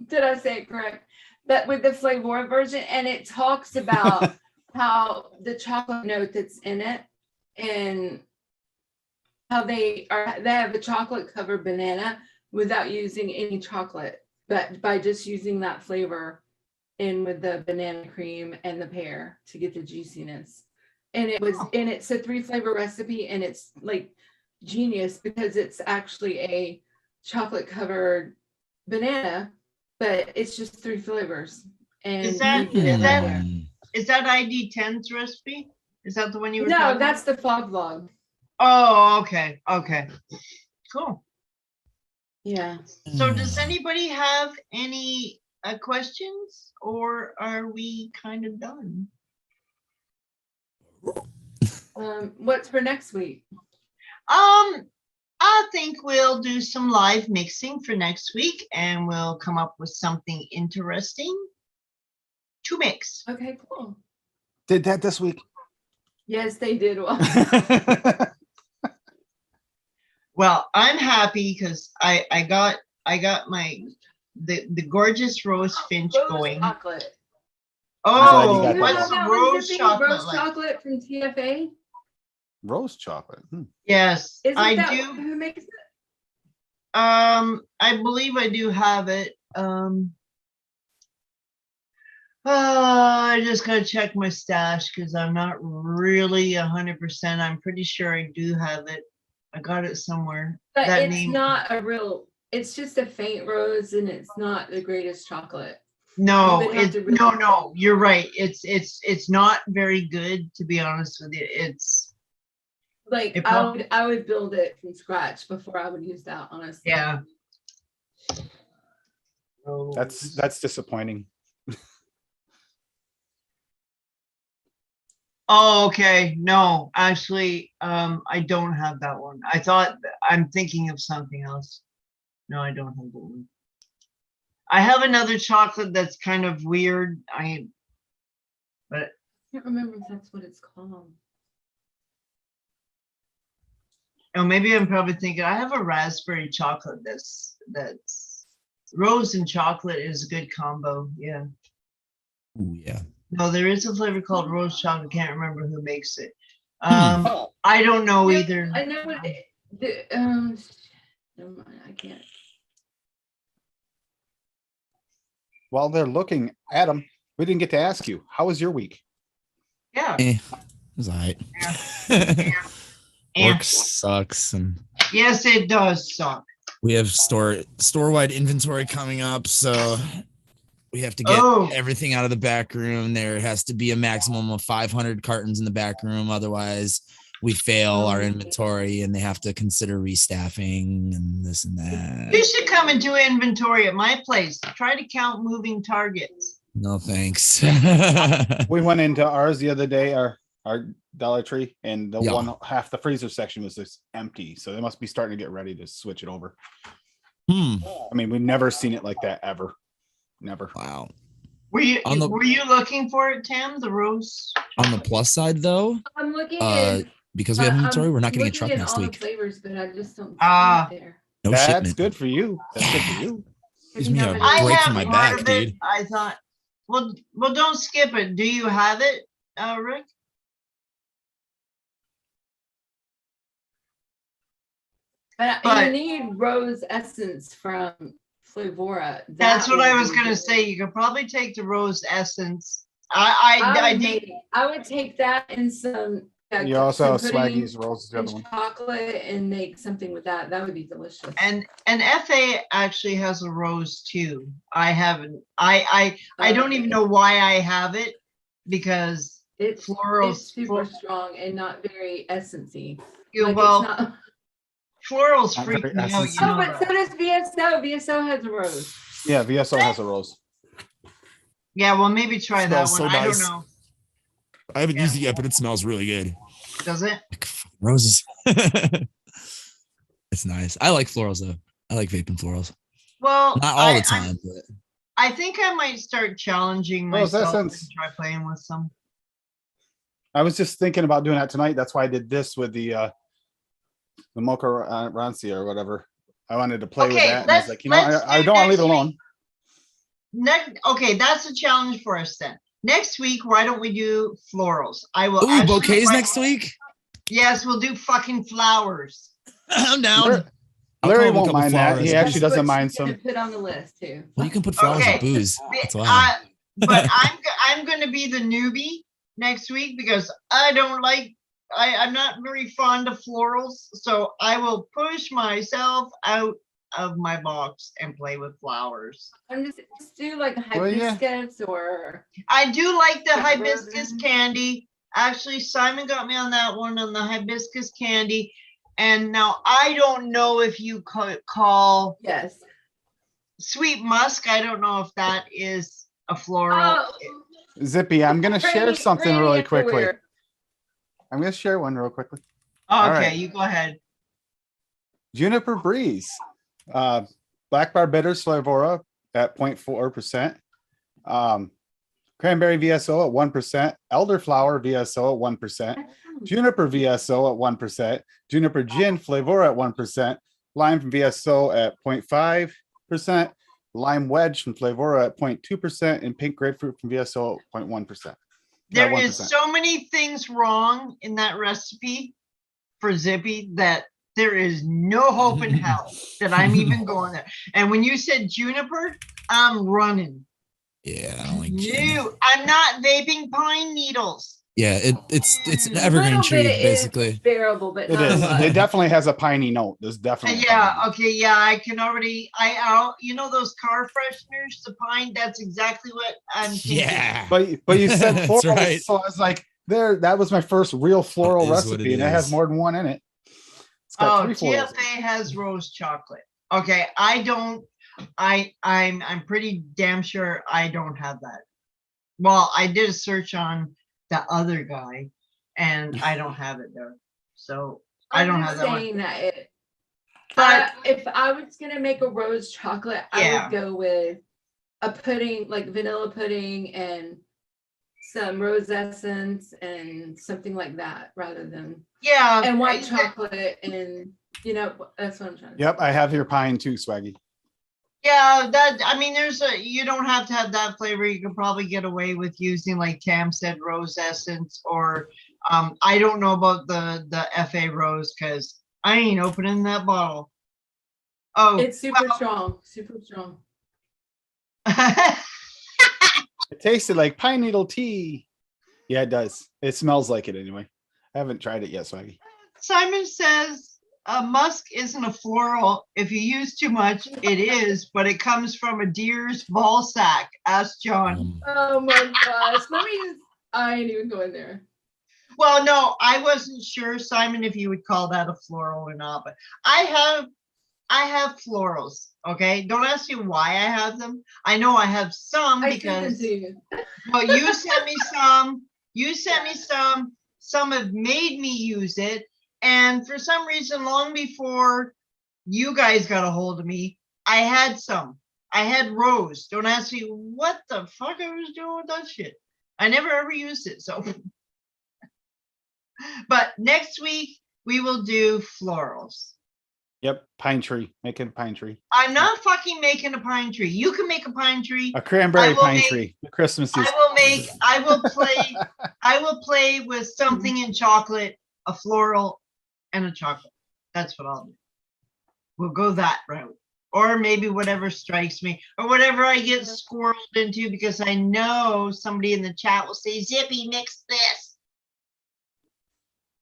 Did I say it correct? But with the flavor version, and it talks about how the chocolate note that's in it and how they have a chocolate covered banana without using any chocolate, but by just using that flavor in with the banana cream and the pear to get the juiciness. And it's a 3-flavor recipe, and it's like genius because it's actually a chocolate covered banana, but it's just 3 flavors. And Is that you get it there. is that ID10's recipe? Is that the one you were No, talking that's about? the fog vlog. Oh, okay. Cool. Yeah. So does anybody have any questions, or are we kind of done? What's for next week? I think we'll do some live mixing for next week, and we'll come up with something interesting to mix. Okay, cool. Did that this week. Yes, they did well. Well, I'm happy because I got my the gorgeous rose finch Rose going. chocolate. Oh, glad you got what's that the one. rose chocolate Rose like? chocolate from TFA. Rose chocolate. Yes, Isn't I that do. who makes it? I believe I do have it. I just gotta check my stash because I'm not really 100%. I'm pretty sure I do have it. I got it somewhere. But That it's name. not a real. It's just a faint rose, and it's not the greatest chocolate. No, You would have it's to really- no. You're right. It's not very good, to be honest with you. It's Like It I would build it from scratch before I would use that. Honestly. yeah. That's disappointing. Oh, okay. No, actually, I don't have that one. I'm thinking of something else. No, I don't have that one. I have another chocolate that's kind of weird. I can't remember if that's what it's called. Oh, maybe I'm probably thinking I have a raspberry chocolate that's rose and chocolate is a good combo. Yeah. Ooh, yeah. No, there is a flavor called rose chocolate. Can't remember who makes it. I don't know either. I know what never mind, I can't. While they're looking, Adam, we didn't get to ask you, how was your week? Yeah. It was all right. Yeah. Work sucks, and Yes, it does suck. we have store-wide inventory coming up, so we have to get Oh. everything out of the back room. There has to be a maximum of 500 cartons in the back room, otherwise we fail our inventory, and they have to consider restaffing and this and that. You should come and do inventory at my place. Try to count moving targets. No thanks. We went into ours the other day, our Dollar Tree, and the Yeah. one half the freezer section was just empty. So they must be starting to get ready to switch it over. Hmm. I mean, we've never seen it like that ever. Never. Wow. Were you On the- were you looking for it, Tam? The rose? On the plus side, though, I'm looking because we have I'm inventory, we're not getting a looking truck at next all the week. flavors, but I just don't see Ah. it there. No That's shipment. good for you. That's good for you. Gives me a I break have from my part back, of it. dude. I thought, well, don't skip it. Do you have it, Rick? But But- you need rose essence from Flavora. That's That what I would was be gonna good. say. You could probably take the rose essence. I did. I would take that and some. You also have some pudding Swaggy's Rose, the and other one. chocolate and make something with that. That would be delicious. And FA actually has a rose too. I haven't. I don't even know why I have it, because it's floral- It's super strong and not very essency. you Like, well, it's not. florals Not freak very me out. You essence-y. Oh, know but so that. does VSO. VSO has a rose. Yeah, VSO has a rose. Yeah, well, maybe try that one. Smells so I don't nice. know. I haven't Yeah. used it yet, but it smells really good. Does it? Like roses. It's nice. I like florals though. I like vaping florals. Well, Not all the time, but I think I might start challenging Rose myself and essence. try playing with some. I was just thinking about doing that tonight. That's why I did this with the Mocha Rancia or whatever. I wanted to play with Okay, that. And I was let's- like, you know, let's I do don't want to leave next it alone. Okay, that's a challenge for us then. Next week, why don't we do florals? I will. ooh, actually bouquets write- next week. Yes, we'll do fucking flowers. I'm down. Larry, I'll Larry come up with a won't couple mind that. flowers. He actually That's doesn't what mind she's gonna some. put on the list too. Well, you can put flowers Okay. with booze. That's why. But I'm going to be the newbie next week because I don't like. I'm not very fond of florals, so I will push myself out of my box and play with flowers. I'm just do like Well, yeah. hibiscus or I do like the That hibiscus version. candy. Actually, Simon got me on that one on the hibiscus candy. And now I don't know if you call yes. sweet musk. I don't know if that is a floral. Oh, Zippy, I'm going to share rainy- something rainy really quickly. everywhere. I'm going to share one real quickly. Okay, all right. you go ahead. Juniper Breeze. Black Bar Bitters Flavora at 0.4%. Cranberry VSO at 1%. Elderflower VSO at 1%. Juniper VSO at 1%. Juniper Gin Flavora at 1%. Lime from VSO at 0.5%. Lime Wedge from Flavora at 0.2%. And Pink Grapefruit from VSO at 0.1%. There 1%. is so many things wrong in that recipe for Zippy that there is no hope in hell that I'm even going there. And when you said juniper, I'm running. Yeah, I don't like gin. No, I'm not vaping pine needles. Yeah, it's an A evergreen little tree, bit is basically. bearable, but It not a is. lot. It definitely has a piney note. There's definitely. a Yeah, piney note. okay, yeah, I can already, you know those car fresheners, the pine, that's exactly what I'm thinking. Yeah. But you said That's floral, right. so I was like, there. That was my first real floral That is what recipe, it and it has is. more than one in it. It's got Oh, 3 florals. TFA has rose chocolate. Okay, I'm pretty damn sure I don't have that. Well, I did a search on the other guy, and I don't have it there. So I don't have that one. Saying that it, But if I was gonna make a rose chocolate, I Yeah. would go with a pudding, like vanilla pudding and some rose essence and something like that, rather than yeah, and white chocolate and that's what I'm trying to Yep, I have your pine too, Swaggy. yeah, I mean, you don't have to have that flavor. You can probably get away with using, like Tam said, rose essence, or I don't know about the FA rose because I ain't opening that bottle. Oh, It's super strong, super strong. It tasted like pine needle tea. Yeah, it does. It smells like it anyway. I haven't tried it yet, Swaggy. Simon says musk isn't a floral. If you use too much, it is, but it comes from a deer's ball sack. Ask John. Oh my gosh, I ain't even going there. Well, no, I wasn't sure, Simon, if you would call that a floral or not, but I have florals. Okay, don't ask me why I have them. I know I have some I sent them because to you. well, you sent me some. You sent me some. Some have made me use it, and for some reason, long before you guys got a hold of me, I had some. I had rose. Don't ask me what the fuck I was doing with that shit. I never ever used it. So, but next week we will do florals. Yep, pine tree. Making a pine tree. I'm not fucking making a pine tree. You can make a pine tree. A cranberry I will pine make- tree. The Christmas is. I will play with something in chocolate, a floral, and a chocolate. That's what I'll do. We'll go that route. Or maybe whatever strikes me, or whatever I get squirreled into, because I know somebody in the chat will say, Zippy, mix this.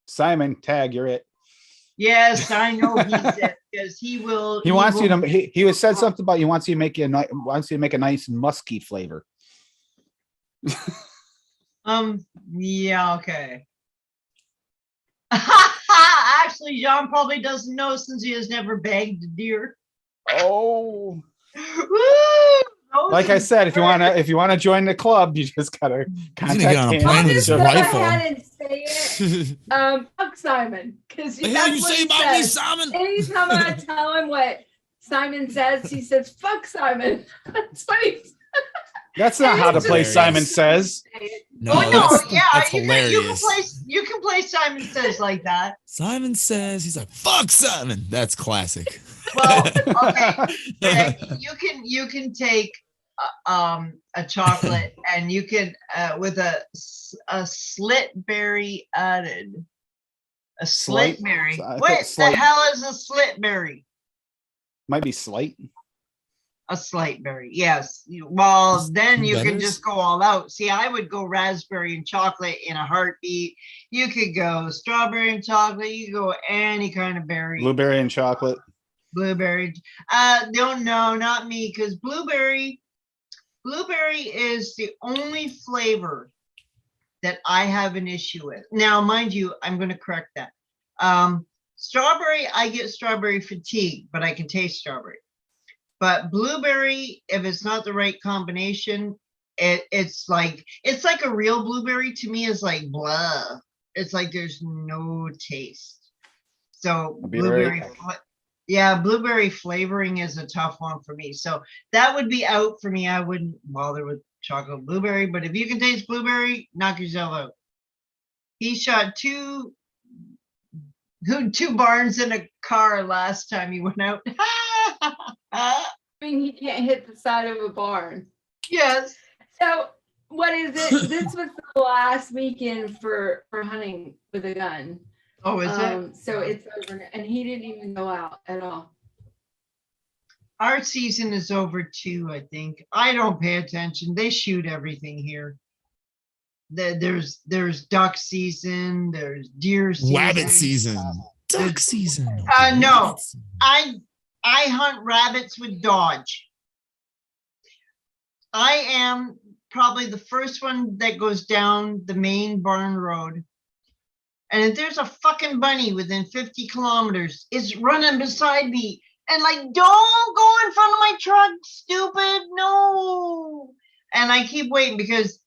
Simon, tag, you're it. Yes, I know he's it, because he will. He wants you will- to. He was said something about he wants you to make wants you to make a nice musky flavor. Yeah, okay. Actually, John probably doesn't know since he has never bagged a deer. Oh, Woo! Like I said, if you wanna join the club, you just gotta gonna get on a contact plane I'll with just his go rifle. ahead and say it. Fuck Simon. Because The hell you say about me, Simon? Anytime I tell him what Simon says, he says, fuck Simon. That's funny. That's not how to play Hilarious. Simon Says. No, Oh no, that's, yeah, that's you hilarious. you can play Simon Says like that. Simon Says, he's like, fuck Simon. That's classic. Well, okay, you can take a chocolate and you can with a slit berry added. A slit berry. I thought What slight- the hell is a slit berry? Might be slight. A slight berry, yes. Well, then you can Betters? just go all out. See, I would go raspberry and chocolate in a heartbeat. You could go strawberry and chocolate. You could go any kind of berry. Blueberry and chocolate. Blueberry. Don't know, not me, because blueberry is the only flavor that I have an issue with. Now, mind you, I'm going to correct that. Strawberry, I get strawberry fatigue, but I can taste strawberry. But blueberry, if it's not the right combination, it's like a real blueberry to me is like blah. It's like there's no taste. So blueberry, blueberry flavoring is a tough one for me. So that would be out for me. I wouldn't bother with chocolate blueberry, but if you can taste blueberry, knock yourself out. He shot two barns in a car last time he went out. I mean, he can't hit the side of a barn. Yes. So what is it? This was the last weekend for hunting with a gun. Oh, is it? So it's over, and he didn't even go out at all. Our season is over too, I think. I don't pay attention. They shoot everything here. There's duck season, there's deer season. Rabbit season. Duck season. No. I hunt rabbits with Dodge. I am probably the first one that goes down the main barn road. And if there's a fucking bunny within 50 kilometers, it's running beside me. And like, don't go in front of my truck, stupid. No. And I keep waiting because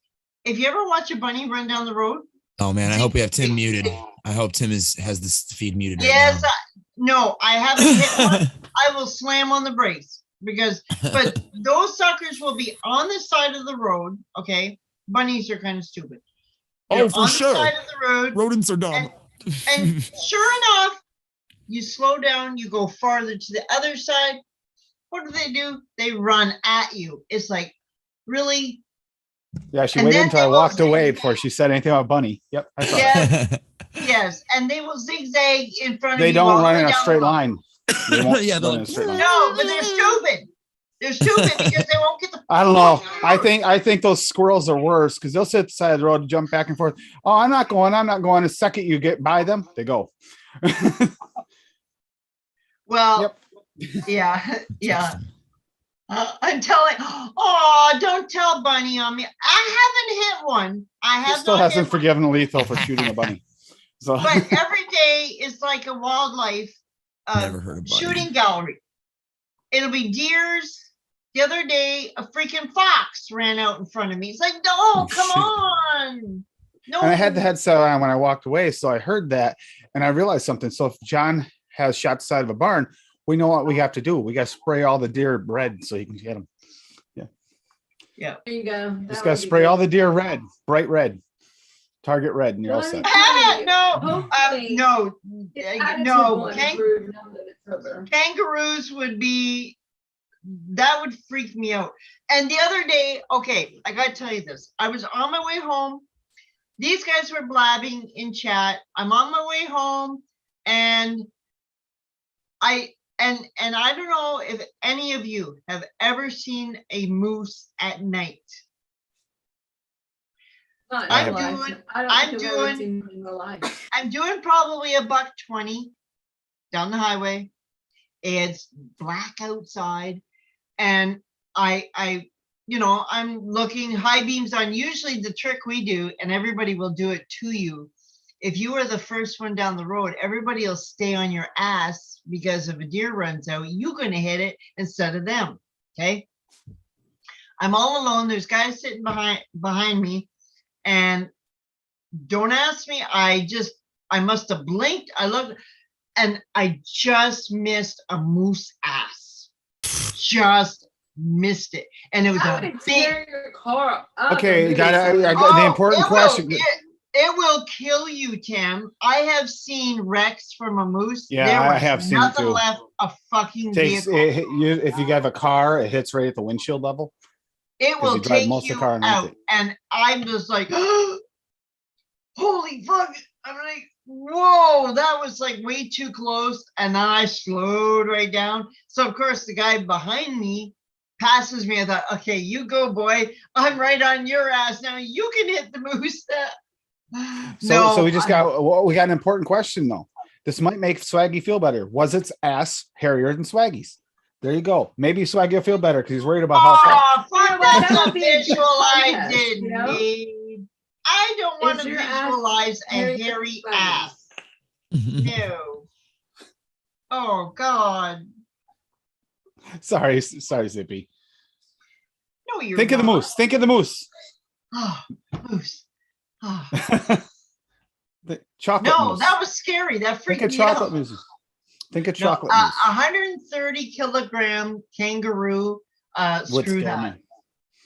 if you ever watch a bunny run down the road. Oh man, I hope we have Tim muted. I hope Tim has this feed muted. Yes. Right No, I haven't hit one. I will slam on the brakes but those suckers will be on the side of the road. Okay. Bunnies are kind of stupid. Oh, for on sure. The side of the road. Rodents are dumb. And sure enough, you slow down, you go farther to the other side. What do? They run at you. It's like, really? Yeah, she And waited then until they I will walked away zigzag. before she said anything about bunny. Yep. I saw it. Yes, yes. And they will zigzag in front of They you. don't all the run way in a down straight the road. line. They won't Yeah, run they'll- in a straight line. No, but they're stupid. They're stupid because they won't get the. I don't know. I think those squirrels are worse because they'll sit at the side of the road, jump back and forth. Oh, I'm not going. The second you get by them, they go. Well, Yep. yeah. I'm telling. Oh, don't tell Bunny on me. I haven't hit one. I She have still not hasn't hit one. forgiven Lethal for shooting a bunny. So But every day is like a wildlife Never heard of bunny. shooting gallery. It'll be deers. The other day, a freaking fox ran out in front of me. It's like, no, Oh, come shit. on. No. and I had the headset on when I walked away, so I heard that and I realized something. So if John has shot the side of a barn, we know what we have to do. We got to spray all the deer red so he can get them. Yeah. There you go. Just got to spray all the deer red, bright red, target red, and you're all set. No, Hopefully, no, his attitude no. will improve now that it's over. Kangaroos would be, that would freak me out. And the other day, okay, I gotta tell you this. I was on my way home. These guys were blabbing in chat. I'm on my way home and I don't know if any of you have ever seen a moose at night. Not in I'm real life. doing- I don't I'm think I've ever doing- seen one in real life. I'm doing probably $120 down the highway. It's black outside and I'm looking high beams on. Usually the trick we do, and everybody will do it to you. If you are the first one down the road, everybody will stay on your ass because if a deer runs out, you're going to hit it instead of them. Okay. I'm all alone. There's guys sitting behind me, and don't ask me. I must have blinked. I looked, and I just missed a moose ass. Just missed it, and it was How a would big. tear your car up. Okay, and I do got the Oh, important question. It will kill you, Tim. I have seen wrecks from a moose. Yeah, there I was have seen it nothing too. left a fucking Takes vehicle. if you have a car, it hits right at the windshield level. It 'cause will you drive take most of the you car underneath out. it. And I'm just like, holy fuck. I'm like, whoa, that was like way too close. And then I slowed right down. So of course the guy behind me passes me. I thought, okay, you go, boy. I'm right on your ass. Now you can hit the moose. So we got an important question though. This might make Swaggy feel better. Was its ass hairier than Swaggy's? There you go. Maybe Swaggy will feel better because he's worried about how far. fuck, Well, that's that a would be a good visual I contest, didn't you know? need. I don't want Is to your ass visualize a hairy hairy than Swaggy's? ass. No. Oh God. Sorry, Zippy. No, you're Think of the not. moose. Think of the moose. Oh, moose. Oh. The chocolate No, moose. that was scary. That Think freaked of me chocolate out. moose. Think of No, chocolate moose. 130 kilogram kangaroo Would screw scare that. me.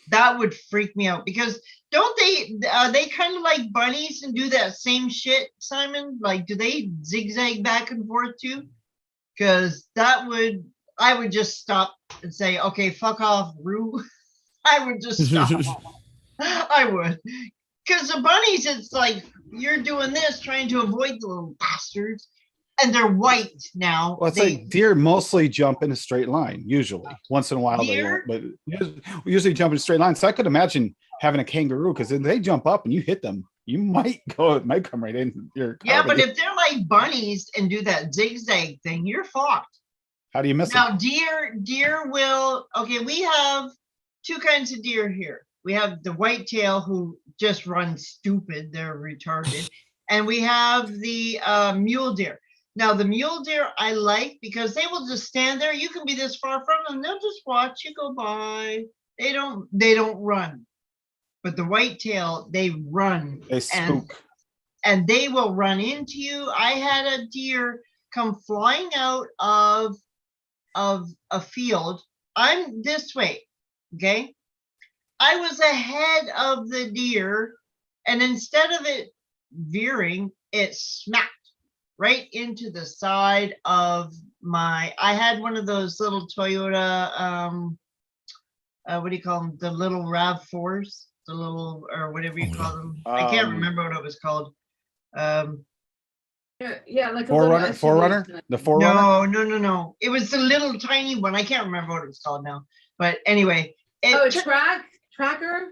That would freak me out because don't they kind of like bunnies and do that same shit, Simon? Like, do they zigzag back and forth too? Because I would just stop and say, okay, fuck off, Roo. I would just stop. I would. Because the bunnies, it's like you're doing this, trying to avoid the little bastards. And they're white now. Well, it's like deer mostly jump in a straight line, usually. Once in a while Deer? they won't, but usually jump in a straight line. So I could imagine having a kangaroo because if they jump up and you hit them, you might come right in your car. Yeah, but if they're like bunnies and do that zigzag thing, you're fucked. How do you miss Now, them? deer will, okay, we have two kinds of deer here. We have the whitetail who just run stupid, they're retarded. And we have the mule deer. Now, the mule deer I like because they will just stand there. You can be this far from them. They'll just watch you go by. They don't run. But the whitetail, they run. They spook. And they will run into you. I had a deer come flying out of a field. I'm this way, okay? I was ahead of the deer, and instead of it veering, it smacked right into the side of I had one of those little Toyota, what do you call them? The little RAV4s, the little, or whatever you call them. I can't remember what it was called. Yeah, like a little SUV. Forerunner? The Forerunner? No. It was the little tiny one. I can't remember what it was called now. But anyway. Tracker?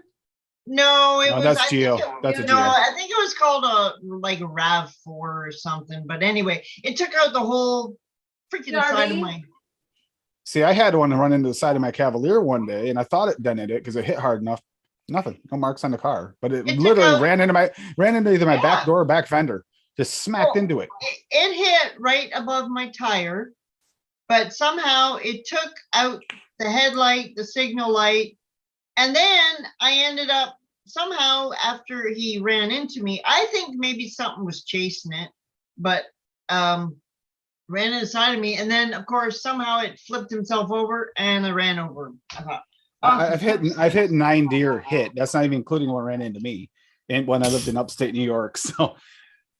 No, it No, was. that's Geo. That's a No, Geo. I think it was called a RAV4 or something. But anyway, it took out the whole freaking side of my. See, I had one run into the side of my Cavalier one day, and I thought it dented it because it hit hard enough. Nothing, no marks on the car, but it literally ran into either my back door or back fender, just smacked into it. It hit right above my tire, but somehow it took out the headlight, the signal light. And then I ended up somehow after he ran into me, I think maybe something was chasing it, but ran inside of me. And then of course, somehow it flipped himself over and I ran over him. I thought, I've hit 9 deer hit. That's not even including one ran into me. And when I lived in upstate New York. So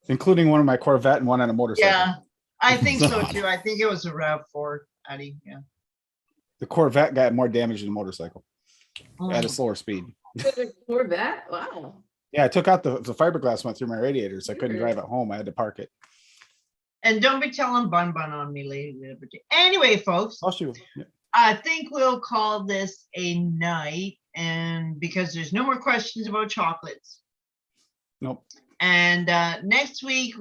including one of my Corvette and one on a motorcycle. Yeah, I think so too. I think it was a RAV4, Addie. Yeah. The Corvette got more damage than the motorcycle. At a slower speed. Corvette? Wow. Yeah, I took out the fiberglass went through my radiators. I couldn't drive it home. I had to park it. And don't be telling Bun on me, Lady Liberty. Anyway, folks, I'll shoot. Yeah. I think we'll call this a night, and because there's no more questions about chocolates. Nope. And next week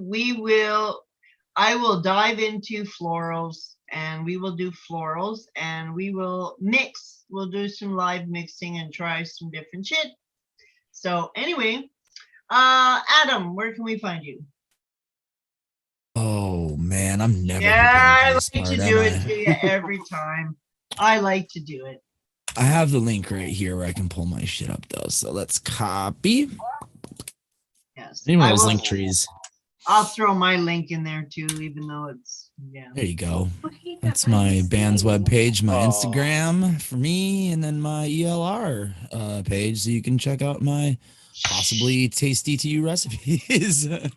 I will dive into florals. And we will do florals and we will mix. We'll do some live mixing and try some different shit. So anyway, Adam, where can we find you? Oh man, I'm never. Yeah, I like prepared for to this do part, it am I? to you every time. I like to do it. I have the link right here where I can pull my shit up though. So let's copy. Yes. Anyone I those will, link trees. I'll throw my link in there too, even though it's, yeah. There you go. Okay, That's I my was band's saying. webpage, my Oh. Instagram for me, and then my ELR page, so you can check out my possibly tasty to you recipes. There's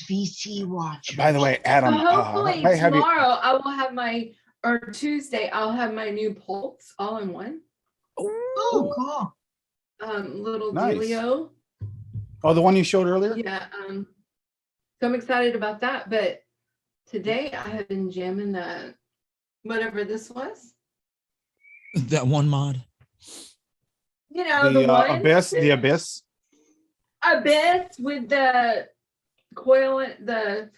VC watchers. By the way, Adam, Hopefully I have you. tomorrow I will have or Tuesday, I'll have my new Pulse all in one. Oh, cool. Little Nice. Delio. Oh, the one you showed earlier. Yeah. So I'm excited about that. But today I have been jamming the whatever this was. That one mod. You know, The one abyss, the abyss. abyss with the coil, the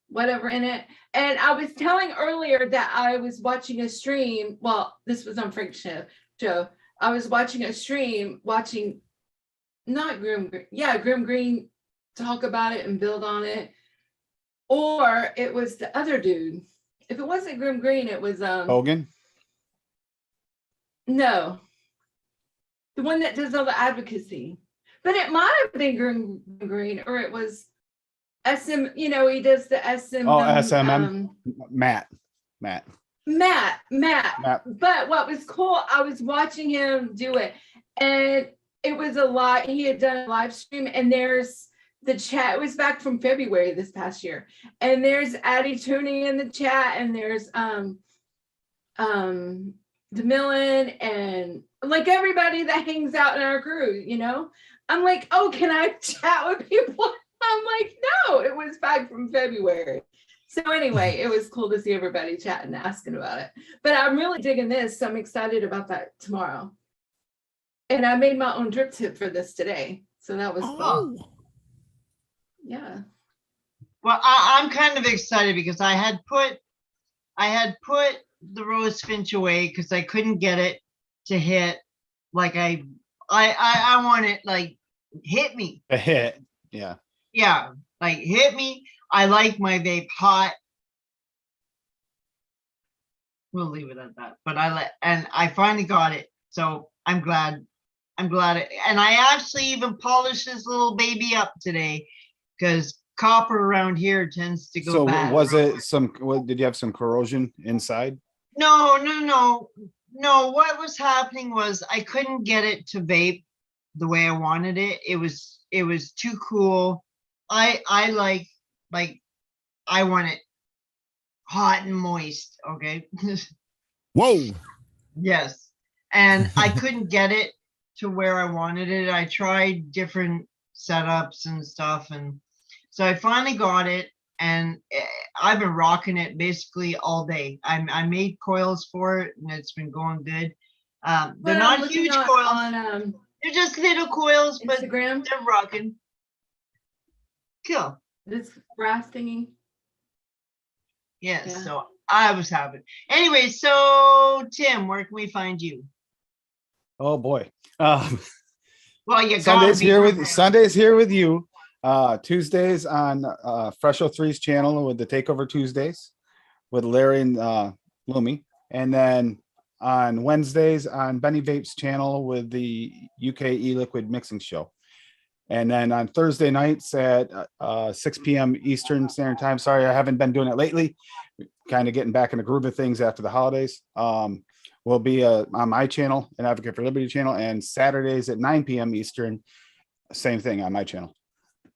whatever in it. And I was telling earlier that I was watching a stream. Well, this was on Frank's show. I was watching a stream, not Grim Green talk about it and build on it. Or it was the other dude. If it wasn't Grim Green, it was Hogan. No. The one that does all the advocacy. But it might have been Grim Green, or it was SM, he does the SM. Oh, SMM. Matt. But what was cool, I was watching him do it, and it was a lot. He had done a live stream, and there's the chat. It was back from February this past year, and there's Addie tuning in the chat, and there's DeMillan, and like everybody that hangs out in our crew. I'm like, oh, can I chat with people? I'm like, no, it was back from February. So anyway, it was cool to see everybody chatting, asking about it. But I'm really digging this. So I'm excited about that tomorrow. And I made my own drip tip for this today. So that was fun. Yeah. Well, I'm kind of excited because I had put the rose finch away because I couldn't get it to hit like I want it like hit me. A hit. Yeah. Yeah, like hit me. I like my vape hot. We'll leave it at that. But I finally got it. So I'm glad. And I actually even polished this little baby up today because copper around here tends to go So bad. was it did you have some corrosion inside? No. What was happening was I couldn't get it to vape the way I wanted it. It was too cool. I want it hot and moist. Okay. Whoa. Yes. And I couldn't get it to where I wanted it. I tried different setups and stuff. And so I finally got it, and I've been rocking it basically all day. I made coils for it, and it's been going good. They're not huge coils. They're just little coils, but Instagram. they're rocking. Cool. This brass thingy. Yes. Yeah. So I was happy. Anyway, so Tim, where can we find you? Oh boy. Well, you Sunday's here with you. Tuesdays on Fresho 3's channel with the Takeover Tuesdays with Larry and Lumi, and then on Wednesdays on Benny Vape's channel with the UK e-liquid mixing show. And then on Thursday nights at 6 p.m. Eastern Standard Time. Sorry, I haven't been doing it lately. Kind of getting back in the groove of things after the holidays. Will be on my channel, an Advocate for Liberty channel, and Saturdays at 9 p.m. Eastern, same thing on my channel.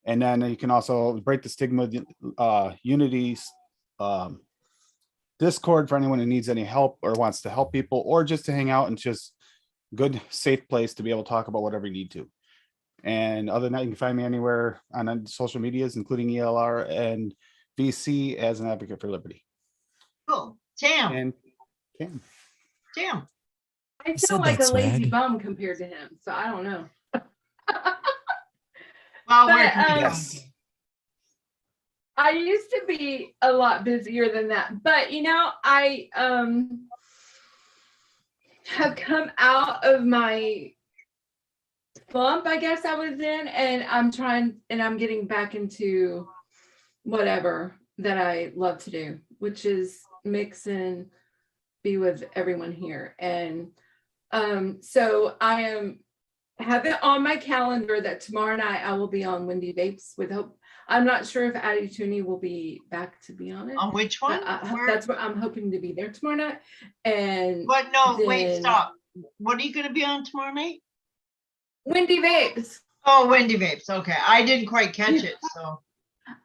And then you can also break the stigma Unity's Discord for anyone who needs any help or wants to help people or just to hang out, and just good, safe place to be able to talk about whatever you need to. And other than that, you can find me anywhere on social medias, including ELR and VC as an Advocate for Liberty. Cool. Tam. And Tam. Tam. I feel said like that, a lazy swag. bum compared to him. So I don't know. Well, But, where can we yes. find you? I used to be a lot busier than that, but I have come out of my slump, I guess I was in, and I'm getting back into whatever that I love to do, which is mixing be with everyone here. And so I have it on my calendar that tomorrow night I will be on Windy Vapes with Hope. I'm not sure if Addie Tooney will be back to be on it. On which one? Where? That's what I'm hoping to be there tomorrow night. And But no, wait, then- stop. What are you going to be on tomorrow night? Windy Vapes. Oh, Wendy Vapes. Okay. I didn't quite catch it. So,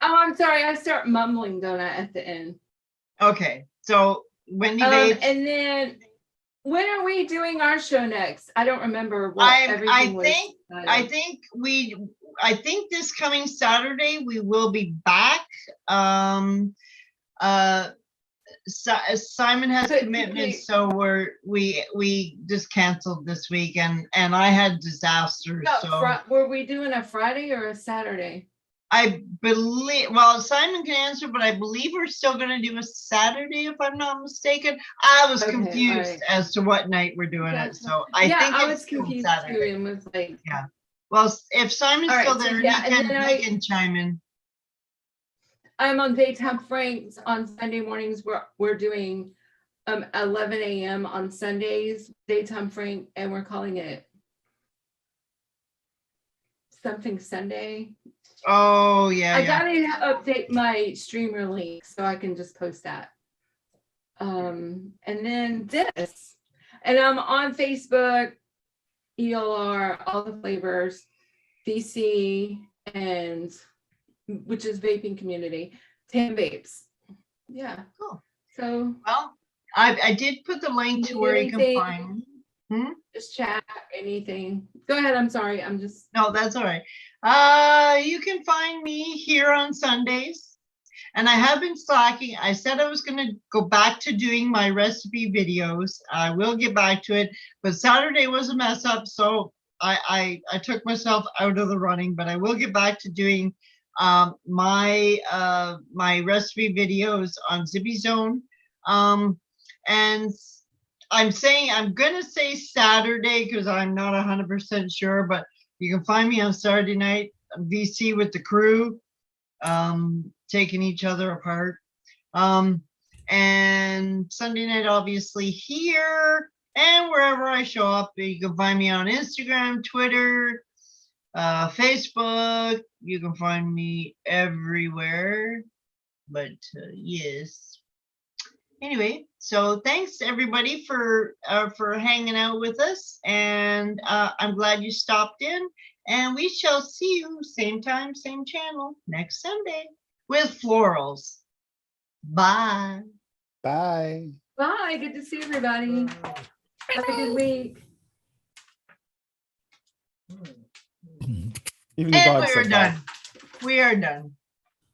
Oh, I'm sorry. I start mumbling, don't I, at the end? okay. So, Wendy Vapes. And then when are we doing our show next? I don't remember what I everything was. I think this coming Saturday we will be back. Simon has But commitments, so we just canceled this week, and I had disasters. No, So were we doing a Friday or a Saturday? I believe, well, Simon can answer, but I believe we're still going to do a Saturday, if I'm not mistaken. I was Okay, confused alright. as to what night we're doing it, Gotcha. so I think I it's was still confused Saturday. too and was like, Well, if Simon's Alright, still so there, yeah, and he then he can chime in. I'm on Daytime Franks on Sunday mornings. We're doing 11 a.m. on Sundays, Daytime Frank, and we're calling it something Sunday. Oh yeah, I yeah. gotta update my streamer link so I can just post that. And then this, and I'm on Facebook, ELR, all the flavors, VC, and which is vaping community, 10 vapes. Yeah. Cool. So Well, I did put the link to where you can Anything? find me. just chat, anything. Go ahead. I'm sorry. I'm just. No, that's all right. You can find me here on Sundays, and I have been slacking. I said I was going to go back to doing my recipe videos. I will get back to it, but Saturday was a mess up, so I took myself out of the running. But I will get back to doing my recipe videos on Zippy Zone, and I'm gonna say Saturday because I'm not 100% sure, but you can find me on Saturday night, VC with the crew, taking each other apart. And Sunday night, obviously here and wherever I show up. You can find me on Instagram, Twitter, Facebook. You can find me everywhere. But yes. Anyway, so thanks everybody for hanging out with us, and I'm glad you stopped in, and we shall see you same time, same channel next Sunday with florals. Bye. Bye. Bye. Good to see everybody. Have a good week. Even the And dog we are said bye. done. We are done.